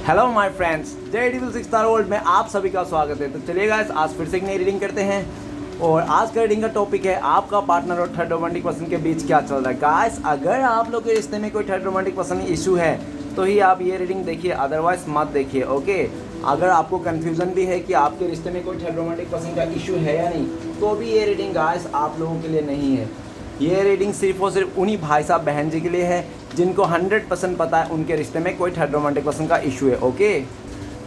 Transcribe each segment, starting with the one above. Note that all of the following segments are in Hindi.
Hello my friends, J डिविल six star world में आप सभी का स्वागत है। तो चलिए गाइस, आज फिर से एक नई रीडिंग करते हैं और आज का रीडिंग का टॉपिक है आपका पार्टनर और थर्ड रोमांटिक पर्सन के बीच क्या चल रहा है। गाइस, अगर आप लोग के रिश्ते में कोई थर्ड रोमांटिक पर्सन इशू है तो ही आप ये रीडिंग देखिए, अदरवाइज मत देखिए। ओके, अगर आपको कन्फ्यूज़न भी है कि आपके रिश्ते में कोई थर्ड रोमांटिक पर्सन का इशू है या नहीं, तो भी ये रीडिंग गाइस आप लोगों के लिए नहीं है। ये रीडिंग सिर्फ और सिर्फ उन्हीं भाई साहब बहन जी के लिए है जिनको 100% पता है उनके रिश्ते में कोई थर्ड रोमांटिक पर्सन का इशू है। ओके,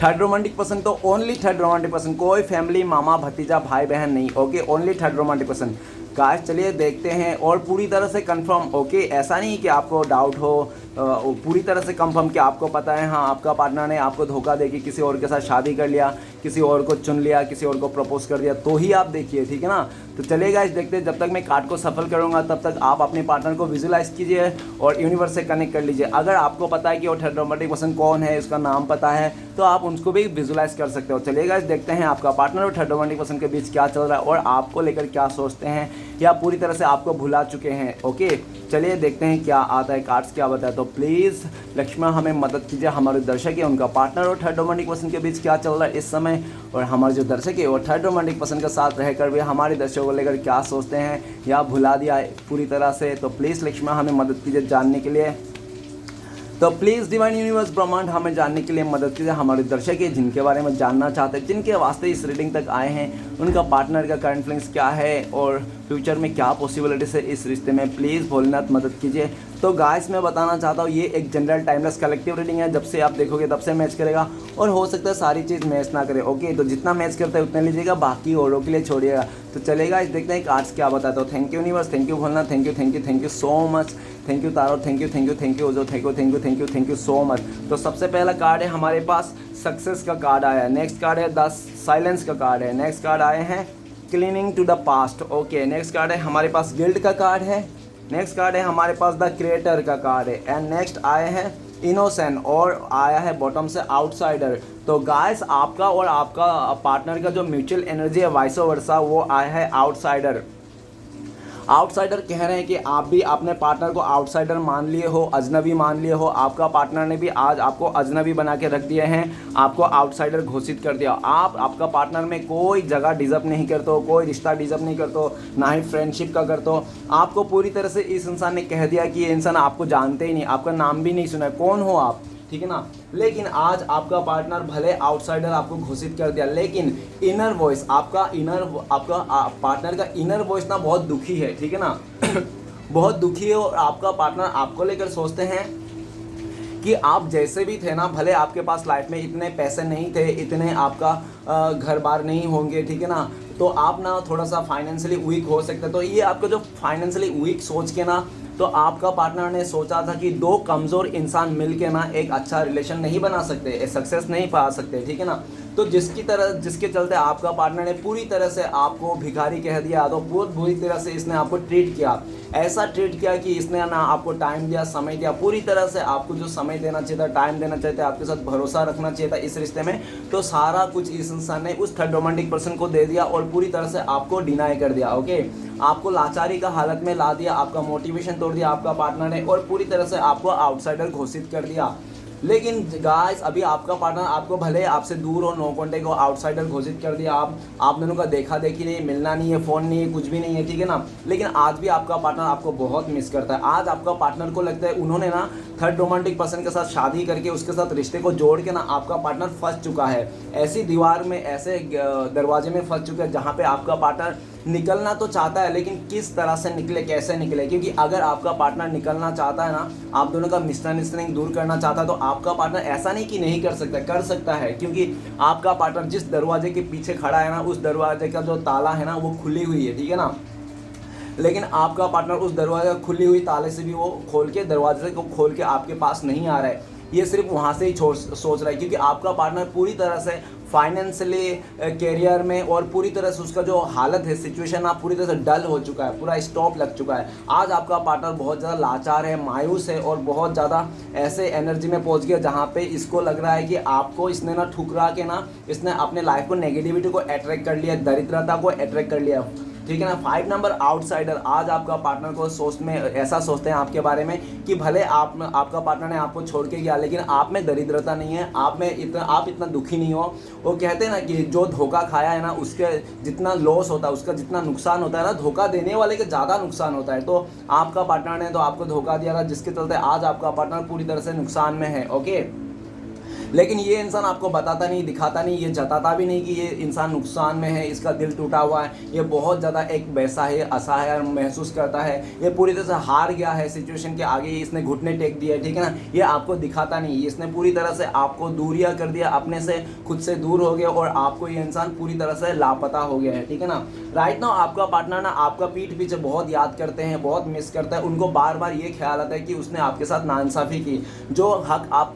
थर्ड रोमांटिक पर्सन तो ओनली थर्ड रोमांटिक पर्सन, कोई फैमिली, मामा भतीजा भाई बहन नहीं। Okay, only third romantic person. Guys चलिए देखते हैं और पूरी तरह से कंफर्म। ओके, ऐसा नहीं कि आपको डाउट हो, पूरी तरह से कंफर्म कि आपको पता है हाँ आपका पार्टनर ने आपको धोखा दे के किसी और के साथ शादी कर लिया, किसी और को चुन लिया, किसी और को प्रपोज कर दिया, तो ही आप देखिए, ठीक है ना। तो चलिए गाइस देखते हैं। जब तक मैं कार्ड को सफल करूंगा तब तक आप अपने पार्टनर को विजुलाइज कीजिए और यूनिवर्स से कनेक्ट कर लीजिए। अगर आपको पता है कि वो थर्ड रोमांटिक पर्सन कौन है, उसका नाम पता है, तो आप उसको भी विजुलाइज कर सकते हो। चलिए गाइस देखते हैं आपका पार्टनर और थर्ड रोमांटिक पर्सन के बीच क्या चल रहा है और आपको लेकर क्या सोचते हैं या पूरी तरह से आपको भुला चुके हैं। ओके, चलिए देखते हैं क्या आता है, कार्ड्स क्या बताए। तो प्लीज़ लक्ष्मण हमें मदद कीजिए, हमारे दर्शक है उनका पार्टनर और थर्ड रोमांटिक पर्सन के बीच क्या चल रहा है इस समय, और हमारे जो दर्शक है और थर्ड रोमांटिक पर्सन के साथ रहकर भी हमारे दर्शकों को लेकर क्या सोचते हैं या भुला दिया है पूरी तरह से। तो प्लीज़ लक्ष्मण हमें मदद कीजिए जानने के लिए। तो प्लीज़ डिवाइन यूनिवर्स ब्रह्मांड हमें जानने के लिए मदद कीजिए। हमारे दर्शक है जिनके बारे में जानना चाहते हैं, जिनके वास्ते इस रीडिंग तक आए हैं, उनका पार्टनर का करंट फीलिंग्स क्या है और फ्यूचर में क्या पॉसिबिलिटीज है इस रिश्ते में, प्लीज़ भोलेनाथ मदद कीजिए। तो गाइस मैं बताना चाहता हूँ ये एक जनरल टाइमलेस कलेक्टिव रीडिंग है। जब से आप देखोगे तब से मैच करेगा और हो सकता है सारी चीज़ मैच ना करे। ओके, तो जितना मैच करता है उतने लीजिएगा, बाकी औरों के लिए छोड़िएगा। तो चलेगा, इस देखते हैं कार्ड्स क्या बताता हूँ। Thank you universe, thank you Bholenath, thank you so much, thank you tarot, thank you Ojo, thank you so much. तो सबसे पहला कार्ड है हमारे पास सक्सेस का कार्ड आया है। नेक्स्ट कार्ड है 10 साइलेंस का कार्ड है। नेक्स्ट कार्ड आए हैं cleaning to the past. Okay, next card है हमारे पास गिल्ड का कार्ड है। नेक्स्ट कार्ड है हमारे पास द क्रिएटर का कार्ड है। एंड नेक्स्ट आए हैं इनोसेंट और आया है बॉटम से आउटसाइडर। तो गाइस आपका और आपका पार्टनर का जो म्यूचुअल एनर्जी है वाइस वर्सा, वो आया है आउटसाइडर। आउटसाइडर कह रहे हैं कि आप भी अपने पार्टनर को आउटसाइडर मान लिए हो, अजनबी मान लिए हो। आपका पार्टनर ने भी आज आपको अजनबी बना के रख दिए हैं, आपको आउटसाइडर घोषित कर दिया। आप आपका पार्टनर में कोई जगह डिजर्व नहीं करते हो, कोई रिश्ता डिजर्व नहीं करते हो, ना ही फ्रेंडशिप का करते हो। आपको पूरी तरह से इस इंसान ने कह दिया कि ये इंसान आपको जानते ही नहीं, आपका नाम भी नहीं सुना है, कौन हो आप, ठीक है ना। लेकिन आज आपका पार्टनर भले आउटसाइडर आपको घोषित कर दिया, लेकिन इनर वॉइस आपका पार्टनर का इनर वॉइस ना बहुत दुखी है, ठीक है ना। बहुत दुखी है और आपका पार्टनर आपको लेकर सोचते हैं कि आप जैसे भी थे ना, भले आपके पास लाइफ में इतने पैसे नहीं थे, इतने आपका घर बार नहीं होंगे, ठीक है ना, तो आप ना थोड़ा सा फाइनेंशियली वीक हो सकते। तो ये आपको जो फाइनेंशियली वीक सोच के ना, तो आपका पार्टनर ने सोचा था कि दो कमज़ोर इंसान मिलके ना एक अच्छा रिलेशन नहीं बना सकते, सक्सेस नहीं पा सकते, ठीक है ना। तो जिसके चलते आपका पार्टनर ने पूरी तरह से आपको भिखारी कह दिया, तो बहुत बुरी तरह से इसने आपको ट्रीट किया। ऐसा ट्रीट किया कि इसने ना आपको टाइम दिया, समय दिया, पूरी तरह से आपको जो समय देना चाहिए था, टाइम देना चाहिए था, आपके साथ भरोसा रखना चाहिए था इस रिश्ते में, तो सारा कुछ इस इंसान ने उस थर्ड रोमांटिक पर्सन को दे दिया और पूरी तरह से आपको डिनाई कर दिया। ओके, आपको लाचारी का हालत में ला दिया, आपका मोटिवेशन तोड़ दिया आपका पार्टनर ने और पूरी तरह से आपको आउटसाइडर घोषित कर दिया। लेकिन गाइस अभी आपका पार्टनर आपको भले आपसे दूर हो, नो कॉन्टेक्ट हो, आउटसाइडर घोषित कर दिया, आप दोनों का देखा देखी नहीं, मिलना नहीं है, फ़ोन नहीं है, कुछ भी नहीं है, ठीक है ना। लेकिन आज भी आपका पार्टनर आपको बहुत मिस करता है। आज आपका पार्टनर को लगता है उन्होंने ना थर्ड रोमांटिक पर्सन के साथ शादी करके उसके साथ रिश्ते को जोड़ के ना आपका पार्टनर फंस चुका है, ऐसी दीवार में, ऐसे दरवाजे में फंस चुका है जहाँ पे आपका पार्टनर निकलना तो चाहता है, लेकिन किस तरह से निकले, कैसे निकले। क्योंकि अगर आपका पार्टनर निकलना चाहता है ना, आप दोनों का मिसअंडरस्टैंडिंग दूर करना चाहता है, तो आपका पार्टनर ऐसा नहीं कि नहीं कर सकता, कर सकता है। क्योंकि आपका पार्टनर जिस दरवाजे के पीछे खड़ा है ना, उस दरवाजे का जो ताला है ना वो खुली हुई है, ठीक है ना। लेकिन आपका पार्टनर उस दरवाजे खुली हुई ताले से भी वो खोल के, दरवाजे को खोल के आपके पास नहीं आ रहा है, ये सिर्फ वहाँ से ही सोच रहा है। क्योंकि आपका पार्टनर पूरी तरह से फाइनेंशियली, कैरियर में और पूरी तरह से उसका जो हालत है, सिचुएशन आप पूरी तरह से डल हो चुका है, पूरा स्टॉप लग चुका है। आज आपका पार्टनर बहुत ज़्यादा लाचार है, मायूस है और बहुत ज़्यादा ऐसे एनर्जी में पहुंच गया जहाँ पे इसको लग रहा है कि आपको इसने ना ठुकरा के ना, इसने अपने लाइफ को, नेगेटिविटी को अट्रैक्ट कर लिया, दरिद्रता को अट्रैक्ट कर लिया। ठीक है ना। 5 नंबर आउटसाइडर, आज आपका पार्टनर को ऐसा सोचते हैं आपके बारे में कि भले आपका पार्टनर ने आपको छोड़ के गया, लेकिन आप में दरिद्रता नहीं है, आप इतना दुखी नहीं हो। वो कहते हैं ना कि जो धोखा खाया है ना, उसके जितना लॉस होता है, उसका जितना नुकसान होता है ना, धोखा देने वाले के ज़्यादा नुकसान होता है। तो आपका पार्टनर ने तो आपको धोखा दिया था, जिसके चलते आज आपका पार्टनर पूरी तरह से नुकसान में है। ओके, लेकिन ये इंसान आपको बताता नहीं, दिखाता नहीं, ये जताता भी नहीं कि ये इंसान नुकसान में है, इसका दिल टूटा हुआ है, ये बहुत ज़्यादा एक वैसा है, असहाय महसूस करता है, ये पूरी तरह से हार गया है सिचुएशन के आगे, इसने घुटने टेक दिए, ठीक है ना। ये आपको दिखाता नहीं, इसने पूरी तरह से आपको दूरिया कर दिया, अपने से खुद से दूर हो गया और आपको ये इंसान पूरी तरह से लापता हो गया है, ठीक है ना। राइट नाउ आपका पार्टनर ना आपका पीठ पीछे बहुत याद करते हैं, बहुत मिस करता है, उनको बार बार ये ख्याल आता है कि उसने आपके साथ नाइंसाफ़ी की। जो हक आप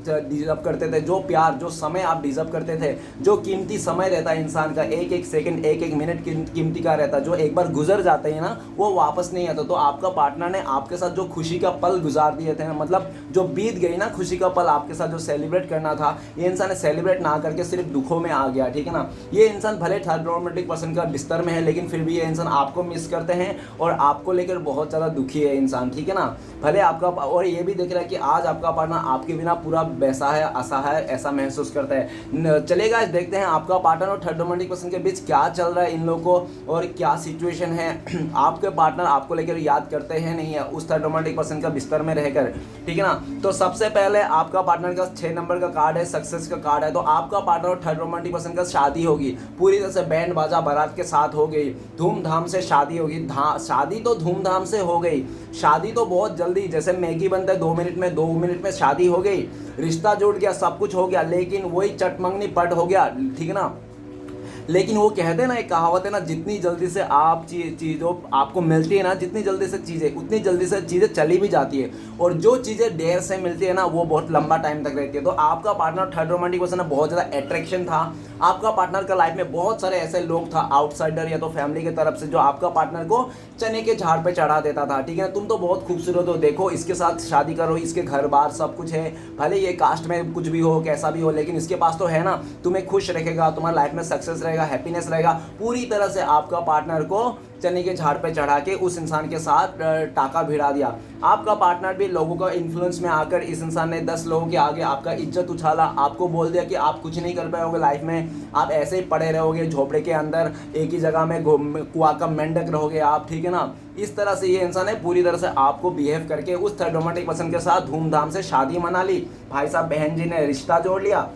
डिजर्व करते थे, जो प्यार, जो समय आप डिजर्व करते थे, जो कीमती समय रहता है इंसान का, एक एक सेकंड, एक एक मिनट कीमती का रहता है, जो एक बार गुजर जाते हैं ना, वो वापस नहीं आता। तो आपका पार्टनर ने आपके साथ जो खुशी का पल गुजार दिए थे ना, मतलब जो बीत गई ना खुशी का पल आपके साथ, जो सेलिब्रेट करना था, ये इंसान सेलिब्रेट ना करके सिर्फ दुखों में आ गया, ठीक है ना। ये इंसान भले थर्ड रोमांटिक पर्सन का बिस्तर में है, लेकिन फिर भी ये इंसान आपको मिस करते हैं और आपको लेकर बहुत ज़्यादा दुखी है इंसान, ठीक है ना। भले आपका, और ये भी देख रहा है कि आज आपका पार्टनर आपके बिना पूरा वैसा है, असहाय, ऐसा महसूस करता है। चलेगा, देखते हैं आपका पार्टनर और थर्ड रोमांटिक पर्सन के बीच क्या चल रहा है इन लोगों को और क्या सिचुएशन है। आपके पार्टनर आपको लेकर याद करते हैं नहीं है उस थर्ड रोमांटिक पर्सन का बिस्तर में रहकर, ठीक है ना। तो सबसे पहले आपका पार्टनर का 6 नंबर का कार्ड है, सक्सेस का कार्ड है। तो आपका पार्टनर और थर्ड रोमांटिक पर्सन का शादी होगी, पूरी तरह से बैंड बाजा बारात के साथ हो गई, धूमधाम से शादी होगी। शादी तो धूमधाम से हो गई, शादी तो बहुत जल्दी, जैसे मैगी बनता है 2 मिनट में, 2 मिनट में शादी हो गई, रिश्ता जुड़ गया, सब कुछ हो गया, लेकिन वही चटमंगनी पट हो गया, ठीक है ना। लेकिन वो कहते हैं ना, एक कहावत है ना, जितनी जल्दी से आप चीज़ों आपको मिलती है ना, जितनी जल्दी से चीज़ें, उतनी जल्दी से चीज़ें चली भी जाती है, और जो चीज़ें देर से मिलती है ना, वो बहुत लंबा टाइम तक रहती है। तो आपका पार्टनर थर्ड रोमांटिक पर्सन ना बहुत ज़्यादा अट्रैक्शन था आपका पार्टनर का लाइफ में। बहुत सारे ऐसे लोग था, आउटसाइडर या तो फैमिली की तरफ से, जो आपका पार्टनर को चने के झाड़ पे चढ़ा देता था, ठीक है ना। तुम तो बहुत खूबसूरत हो, देखो इसके साथ शादी करो, इसके घर बार सब कुछ है, भले ये कास्ट में कुछ भी हो, कैसा भी हो, लेकिन इसके पास तो है ना, तुम्हें खुश रखेगा, तुम्हारी लाइफ में सक्सेस रहेगा, हैप्पीनेस रहेगा। पूरी तरह से आपका पार्टनर को चने के झाड़ पे चढ़ा के उस इंसान के साथ टाका भिड़ा दिया। आपका पार्टनर भी लोगों का इन्फ्लुएंस में आकर, इस इंसान ने 10 लोगों के आगे आपका इज्जत उछाला, आपको बोल दिया कि आप कुछ नहीं कर पाओगे लाइफ में, आप ऐसे ही पड़े रहोगे झोपड़े के अंदर, एक ही जगह में कुआ का मेंढक रहोगे आप, ठीक है ना। इस तरह से ये इंसान है पूरी तरह से आपको बिहेव करके उस थर्ड रोमांटिक पर्सन के साथ धूमधाम से शादी मना ली, भाई साहब बहन जी ने रिश्ता जोड़ लिया।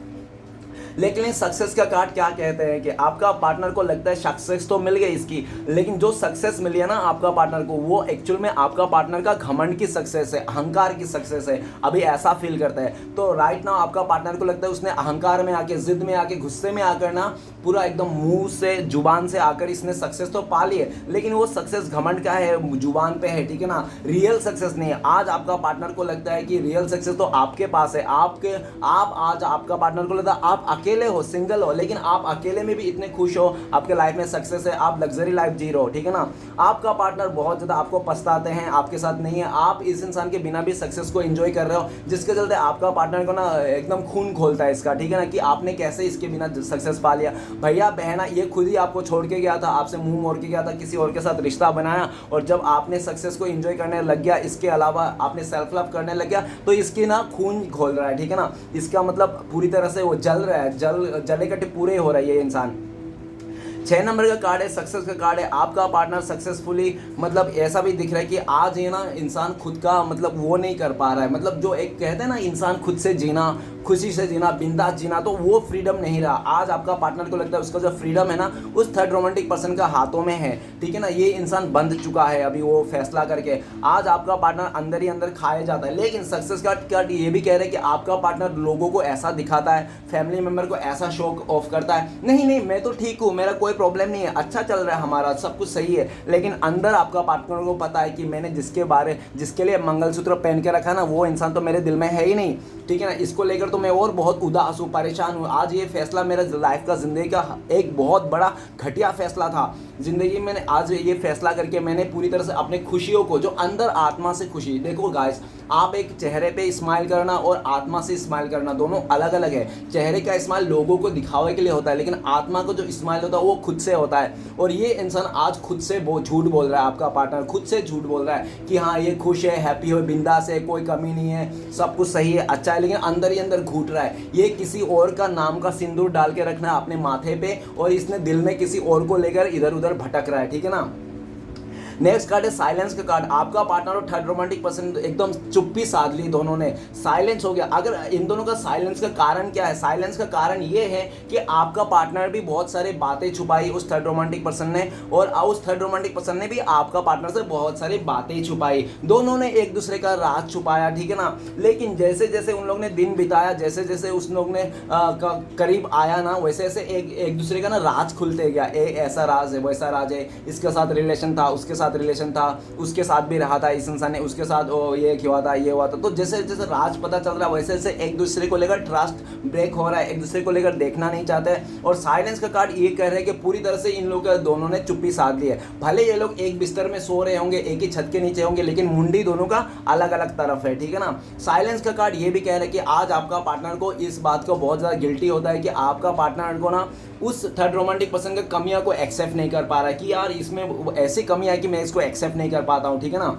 लेकिन सक्सेस का कार्ड क्या कहते हैं कि आपका पार्टनर को लगता है सक्सेस तो मिल गई इसकी, लेकिन जो सक्सेस मिली है ना आपका पार्टनर को, वो एक्चुअल में आपका पार्टनर का घमंड की सक्सेस है, अहंकार की सक्सेस है, अभी ऐसा फील करता है। तो राइट नाउ आपका पार्टनर को लगता है उसने अहंकार में आके, जिद में आके, गुस्से में आकर ना, पूरा एकदम मुंह से, जुबान से आकर इसने सक्सेस तो पा ली है, लेकिन वो सक्सेस घमंड का है, जुबान पे है, ठीक है ना, रियल सक्सेस नहीं है। आज आपका पार्टनर को लगता है कि रियल सक्सेस तो आपके पास है, आज आपका पार्टनर को लगता है आप अकेले हो, सिंगल हो, लेकिन आप अकेले में भी इतने खुश हो, आपके लाइफ में सक्सेस है, आप लग्जरी लाइफ जी रहे हो, ठीक है ना। आपका पार्टनर बहुत ज़्यादा आपको पछताते हैं, आपके साथ नहीं है, आप इस इंसान के बिना भी सक्सेस को एंजॉय कर रहे हो, जिसके चलते आपका पार्टनर को ना एकदम खून खोलता है इसका, ठीक है ना, कि आपने कैसे इसके बिना सक्सेस पा लिया। भैया बहना, ये खुद ही आपको छोड़ के गया था, आपसे मुंह मोड़ के गया था, किसी और के साथ रिश्ता बनाया, और जब आपने सक्सेस को एंजॉय करने लग गया, इसके अलावा आपने सेल्फ लव करने लग गया, तो इसकी ना खून खोल रहा है, ठीक है ना। इसका मतलब पूरी तरह से वो जल रहा है, जले कटे पूरे हो रही है इंसान। 6 नंबर का कार्ड है, सक्सेस का कार्ड है। आपका पार्टनर सक्सेसफुली, मतलब ऐसा भी दिख रहा है कि आज ये ना इंसान खुद का मतलब वो नहीं कर पा रहा है, मतलब जो एक कहते हैं ना इंसान खुद से जीना, खुशी से जीना, बिंदास जीना, तो वो फ्रीडम नहीं रहा। आज आपका पार्टनर को लगता है उसका जो फ्रीडम है ना, उस थर्ड रोमांटिक पर्सन का हाथों में है, ठीक है ना। ये इंसान बंध चुका है अभी वो फैसला करके। आज आपका पार्टनर अंदर ही अंदर खाया जाता है, लेकिन सक्सेस का कार्ड ये भी कह रहे हैं कि आपका पार्टनर लोगों को ऐसा दिखाता है, फैमिली मेम्बर को ऐसा शो ऑफ करता है, नहीं मैं तो ठीक हूँ, मेरा कोई प्रॉब्लम नहीं है, अच्छा चल रहा है हमारा, सब कुछ सही है, लेकिन अंदर आपका पार्टनर को पता है कि मैंने जिसके लिए मंगलसूत्र पहन के रखा ना, वो इंसान तो मेरे दिल में है ही नहीं, ठीक है ना। इसको लेकर तो मैं और बहुत उदास हूँ, परेशान हूँ। आज ये फैसला मेरा लाइफ का, ज़िंदगी का एक बहुत बड़ा घटिया फैसला था ज़िंदगी में। आज ये फैसला करके मैंने पूरी तरह से अपने खुशियों को, जो अंदर आत्मा से खुशी, देखो गाइस, आप एक चेहरे पे स्माइल करना और आत्मा से स्माइल करना दोनों अलग अलग है। चेहरे का स्माइल लोगों को दिखावे के लिए होता है, लेकिन आत्मा को जो स्माइल होता है वो खुद से होता है। और ये इंसान आज खुद से झूठ बोल रहा है, आपका पार्टनर खुद से झूठ बोल रहा है कि हाँ ये खुश है, हैप्पी हो, बिंदास है, कोई कमी नहीं है, सब कुछ सही है, अच्छा है, लेकिन अंदर ही अंदर घूट रहा है। ये किसी और का नाम का सिंदूर डाल के रखना है अपने माथे पे, और इसने दिल में किसी और को लेकर इधर उधर भटक रहा है, ठीक है ना। नेक्स्ट कार्ड है साइलेंस का कार्ड। आपका पार्टनर और थर्ड रोमांटिक पर्सन एकदम चुप्पी साध ली, दोनों ने साइलेंस हो गया। अगर इन दोनों का साइलेंस का कारण क्या है? साइलेंस का कारण ये है कि आपका पार्टनर भी बहुत सारी बातें छुपाई उस थर्ड रोमांटिक पर्सन ने, और उस थर्ड रोमांटिक पर्सन ने भी आपका पार्टनर से बहुत सारी बातें छुपाई। दोनों ने एक दूसरे का राज छुपाया, ठीक है ना। लेकिन जैसे जैसे उन लोग ने दिन बिताया, जैसे जैसे उस लोग ने करीब आया ना, वैसे वैसे एक दूसरे का ना राज खुलते गया। ऐसा राज है, वैसा राज है, इसके साथ रिलेशन था, उसके साथ रिलेशन था, उसके साथ भी रहा था इस इंसान ने, उसके साथ ये हुआ था, ये हुआ था। तो जैसे जैसे राज पता चल रहा है वैसे वैसे एक दूसरे को लेकर ट्रस्ट ब्रेक हो रहा है, एक दूसरे को लेकर देखना नहीं चाहते। और साइलेंस का कार्ड ये कह रहे हैं कि पूरी तरह से इन लोगों दोनों ने चुप्पी साध ली है। भले ये लोग एक बिस्तर में सो रहे होंगे, एक ही छत के नीचे होंगे, लेकिन मुंडी दोनों का अलग अलग तरफ है, ठीक है ना। साइलेंस का कार्ड ये भी कह रहे हैं कि आज आपका पार्टनर को इस बात को बहुत ज़्यादा गिल्टी होता है कि आपका पार्टनर को ना उस थर्ड रोमांटिक पर्सन के कमियां को एक्सेप्ट नहीं कर पा रहा है कि यार इसमें ऐसी कमियां है कि मैं इसको एक्सेप्ट नहीं कर पाता हूं, ठीक है ना।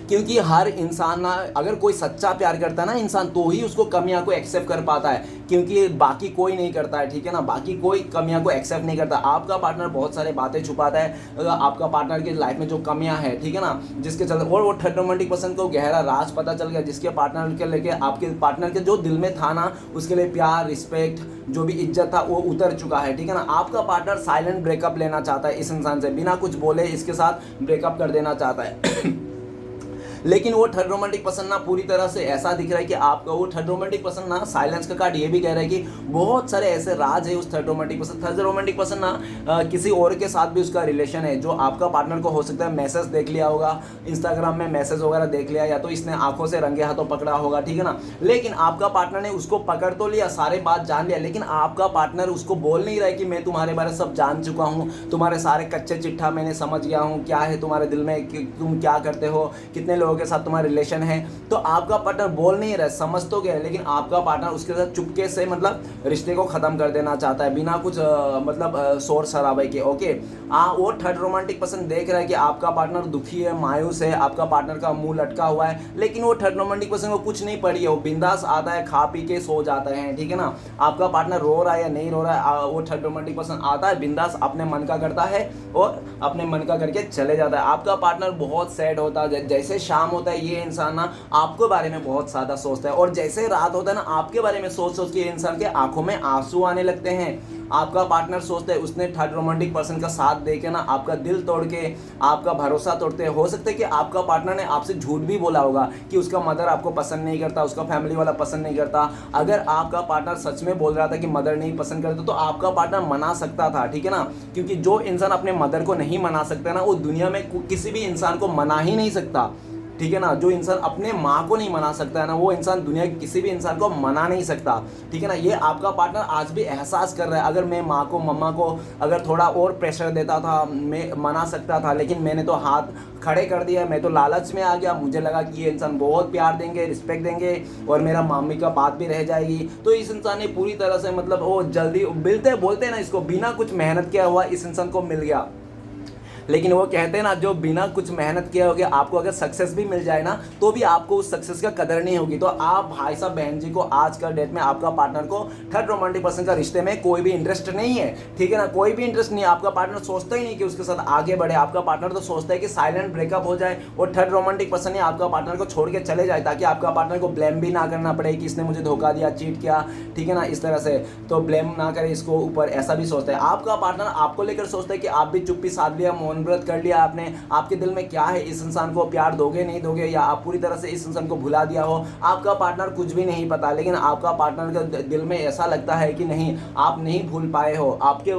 क्योंकि हर इंसान ना, अगर कोई सच्चा प्यार करता है ना इंसान, तो ही उसको कमियां को एक्सेप्ट कर पाता है, क्योंकि बाकी कोई नहीं करता है, ठीक है ना। बाकी कोई कमियां को एक्सेप्ट नहीं करता। आपका पार्टनर बहुत सारे बातें छुपाता है आपका पार्टनर की लाइफ में जो कमियां है, ठीक है ना, जिसके चलते, और वो थर्ड रोमांटिक पर्सन को गहरा राज पता चल गया, जिसके पार्टनर के लेके आपके पार्टनर के जो दिल में था ना, उसके लिए प्यार, रिस्पेक्ट, जो भी इज्जत था वो उतर चुका है, ठीक है ना। आपका पार्टनर साइलेंट ब्रेकअप लेना चाहता है इस इंसान से, बिना कुछ बोले इसके साथ ब्रेकअप कर देना चाहता है। लेकिन वो थर्ड रोमांटिक पर्सन ना पूरी तरह से ऐसा दिख रहा है कि आपका वो थर्ड रोमांटिक पर्सन ना, साइलेंस का कार्ड ये भी कह रहा है कि बहुत सारे ऐसे राज है उस third romantic person. Third romantic person ना किसी और के साथ भी उसका रिलेशन है, जो आपका पार्टनर को हो सकता है मैसेज देख लिया होगा, इंस्टाग्राम में मैसेज वगैरह देख लिया, या तो इसने आंखों से रंगे हाथों पकड़ा होगा, ठीक है ना। लेकिन आपका पार्टनर ने उसको पकड़ तो लिया, सारे बात जान लिया, लेकिन आपका पार्टनर उसको बोल नहीं रहा है कि मैं तुम्हारे बारे में सब जान चुका हूँ, तुम्हारे सारे कच्चे चिट्ठा मैंने समझ गया हूँ, क्या है तुम्हारे दिल में, तुम क्या करते हो, कितने लोगों के साथ तुम्हारा रिलेशन है। तो आपका पार्टनर बोल नहीं रहा है, समझ तो गया, लेकिन आपका पार्टनर उसके साथ चुपके से मतलब रिश्ते को खत्म कर देना चाहता है, बिना कुछ मतलब शोर शराबे के। ओके, वो थर्ड रोमांटिक पर्सन देख रहा है कि आपका पार्टनर दुखी है, मायूस है, आपका पार्टनर का मुंह लटका हुआ है, लेकिन वो थर्ड रोमांटिक पर्सन को कुछ नहीं पड़ी है, वो बिंदास आता है, खा पी के सो जाता है, ठीक है ना। आपका पार्टनर रो रहा है या नहीं रो रहा है, वो थर्ड रोमांटिक पर्सन आता है, बिंदास अपने मन का करता है और अपने मन का करके चले जाता है। आपका पार्टनर बहुत सैड होता है, जैसे शाम होता है ये इंसान ना आपके बारे में बहुत ज्यादा सोचता है, और जैसे रात होता है ना आपके बारे में सोच सोच के इंसान के आंखों में आंसू आने लगते हैं। आपका पार्टनर सोचता है उसने थर्ड रोमांटिक पर्सन का साथ देके ना आपका दिल तोड़ के आपका भरोसा तोड़ते हैं। हो सकता है कि आपका पार्टनर ने आपसे झूठ भी बोला होगा कि उसका मदर आपको पसंद नहीं करता, उसका फैमिली वाला पसंद नहीं करता। अगर आपका पार्टनर सच में बोल रहा था कि मदर नहीं पसंद करता, तो आपका पार्टनर मना सकता था, ठीक है ना। क्योंकि जो इंसान अपने मदर को नहीं मना सकता ना, वो दुनिया में किसी भी इंसान को मना ही नहीं सकता, ठीक है ना। जो इंसान अपने माँ को नहीं मना सकता है ना, वो इंसान दुनिया के किसी भी इंसान को मना नहीं सकता, ठीक है ना। ये आपका पार्टनर आज भी एहसास कर रहा है, अगर मैं माँ को, मम्मा को अगर थोड़ा और प्रेशर देता था, मैं मना सकता था, लेकिन मैंने तो हाथ खड़े कर दिया, मैं तो लालच में आ गया, मुझे लगा कि ये इंसान बहुत प्यार देंगे, रिस्पेक्ट देंगे और मेरा मम्मी का बात भी रह जाएगी। तो इस इंसान ने पूरी तरह से मतलब वो जल्दी मिलते बोलते ना, इसको बिना कुछ मेहनत किया हुआ इस इंसान को मिल गया। लेकिन वो कहते हैं ना, जो बिना कुछ मेहनत किए होगे आपको अगर सक्सेस भी मिल जाए ना, तो भी आपको उस सक्सेस का कदर नहीं होगी। तो आप भाई साहब बहन जी को आज का डेट में आपका पार्टनर को थर्ड रोमांटिक पर्सन का रिश्ते में कोई भी इंटरेस्ट नहीं है, ठीक है ना। कोई भी इंटरेस्ट नहीं है, आपका पार्टनर सोचता ही नहीं कि उसके साथ आगे बढ़े। आपका पार्टनर तो सोचता है कि साइलेंट ब्रेकअप हो जाए और थर्ड रोमांटिक पर्सन ही आपका पार्टनर को छोड़ के चले जाए, ताकि आपका पार्टनर को ब्लेम भी ना करना पड़े कि इसने मुझे धोखा दिया, चीट किया, ठीक है ना, इस तरह से। तो ब्लेम ना करे इसको ऊपर, ऐसा भी सोचता है। आपका पार्टनर आपको लेकर सोचता है कि आप भी चुप्पी साध लिया, मौन व्रत कर लिया आपने, आपके दिल में क्या है, इस इंसान को प्यार दोगे नहीं दोगे, या आप पूरी तरह से इस इंसान को भुला दिया हो। आपका पार्टनर कुछ भी नहीं पता, लेकिन आपका पार्टनर के दिल में ऐसा लगता है कि नहीं, आप नहीं भूल पाए हो। आपके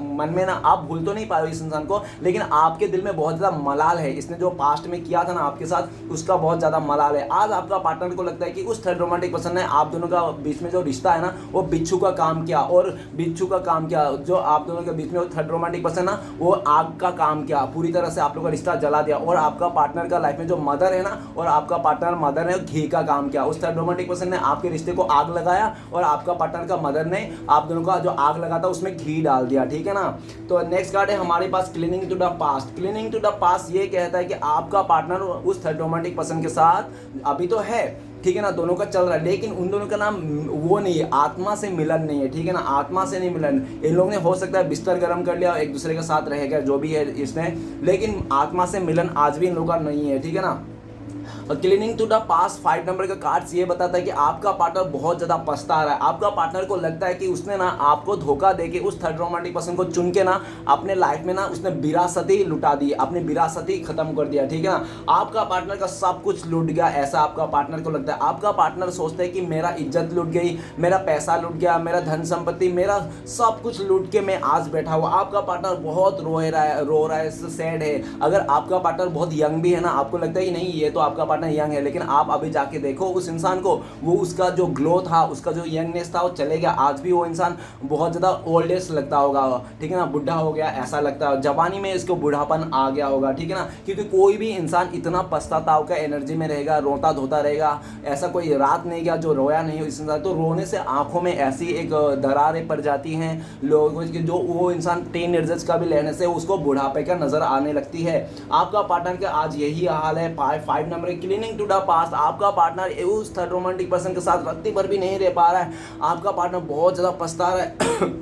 मन में ना, आप भूल तो नहीं पाए हो इस इंसान को, लेकिन आपके दिल में बहुत ज़्यादा मलाल है। इसने जो पास्ट में किया था ना आपके साथ, उसका बहुत ज़्यादा मलाल है। आज आपका पार्टनर को लगता है कि उस थर्ड रोमांटिक पर्सन ने आप दोनों का बीच में जो रिश्ता है ना, वो बिच्छू का काम किया, और बिच्छू का काम किया। जो आप दोनों के बीच में वो थर्ड रोमांटिक पर्सन ना, वो आग का काम काम किया, पूरी तरह से आप लोग का रिश्ता जला दिया, और आपका पार्टनर का लाइफ में जो मदर है ना, और आपका पार्टनर मदर ने घी का काम किया, उस थर्ड रोमांटिक पर्सन ने आपके रिश्ते को आग लगाया, और आपका पार्टनर का मदर ने आप दोनों का जो आग लगा था उसमें घी डाल दिया, ठीक है ना। तो नेक्स्ट कार्ड है हमारे पास cleaning to the past. Cleaning to the past ये कहता है कि आपका पार्टनर उस थर्ड रोमांटिक पर्सन के साथ अभी तो है, ठीक है ना, दोनों का चल रहा है, लेकिन उन दोनों का नाम वो नहीं है, आत्मा से मिलन नहीं है, ठीक है ना, आत्मा से नहीं मिलन। इन लोगों ने हो सकता है बिस्तर गर्म कर लिया, एक दूसरे के साथ रहेगा, जो भी है इसने, लेकिन आत्मा से मिलन आज भी इन लोगों का नहीं है, ठीक है ना। Cleaning to the past 5 number का कार्ड्स ये बताता है कि आपका पार्टनर बहुत ज़्यादा पछता रहा है। आपका पार्टनर को लगता है कि उसने ना आपको धोखा देके उस थर्ड रोमांटिक पर्सन को चुन के ना अपने लाइफ में ना उसने विरासती लुटा दी, अपनी विरासती खत्म कर दिया, ठीक है ना। आपका पार्टनर का सब कुछ लूट गया, ऐसा आपका पार्टनर को लगता है। आपका पार्टनर सोचता है कि मेरा इज्जत लूट गई, मेरा पैसा लूट गया, मेरा धन संपत्ति, मेरा सब कुछ लूट के मैं आज बैठा हुआ। आपका पार्टनर बहुत रो रहा है, सैड है। अगर आपका पार्टनर बहुत यंग भी है ना, आपको लगता है कि नहीं ये तो आपका पार्टनर यंग है, लेकिन आप अभी जाके देखो उस इंसान को, वो उसका जो ग्लो था, उसका जो यंगनेस था वो चले गया। आज भी वो इंसान बहुत ज़्यादा ओल्डेस्ट लगता होगा, ठीक है ना, बुढ़ा हो गया ऐसा लगता है, जवानी में इसको बुढ़ापन आ गया होगा, ठीक है ना। क्योंकि कोई भी इंसान इतना पछताताव का एनर्जी में रहेगा, रोता धोता रहेगा, ऐसा कोई रात नहीं गया जो रोया नहीं हो इस इंसान। तो रोने से आंखों में ऐसी एक दरारें पड़ जाती हैं लोगों की, जो वो इंसान टीनेजर्स का भी लेने से उसको बुढ़ापे का नजर आने लगती है। आपका पार्टनर का आज यही हाल है। 5 number cleaning to the past. आपका पार्टनर उस थर्ड रोमांटिक पर्सन के साथ रत्ती भर भी नहीं रह पा रहा है। आपका पार्टनर बहुत ज़्यादा पछता रहा है।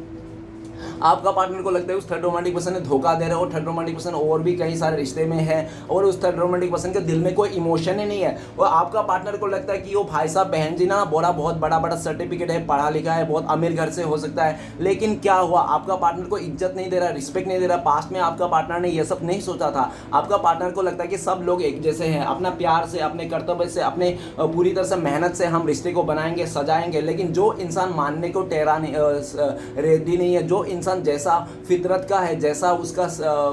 आपका पार्टनर को लगता है उस थर्ड रोमांटिक पर्सन ने धोखा दे रहा है, और थर्ड रोमांटिक पर्सन और भी कई सारे रिश्ते में है, और उस थर्ड रोमांटिक पर्सन के दिल में कोई इमोशन ही नहीं है। और आपका पार्टनर को लगता है कि वो भाई साहब बहन जी ना बोला बहुत बड़ा बड़ा सर्टिफिकेट है, पढ़ा लिखा है, बहुत अमीर घर से हो सकता है, लेकिन क्या हुआ, आपका पार्टनर को इज्जत नहीं दे रहा, रिस्पेक्ट नहीं दे रहा। पास्ट में आपका पार्टनर ने ये सब नहीं सोचा था। आपका पार्टनर को लगता है कि सब लोग एक जैसे हैं, अपना प्यार से, अपने कर्तव्य से, अपने पूरी तरह से मेहनत से हम रिश्ते को बनाएंगे, सजाएंगे। लेकिन जो इंसान मानने को रेडी नहीं है, जो इंसान जैसा फितरत का है, जैसा उसका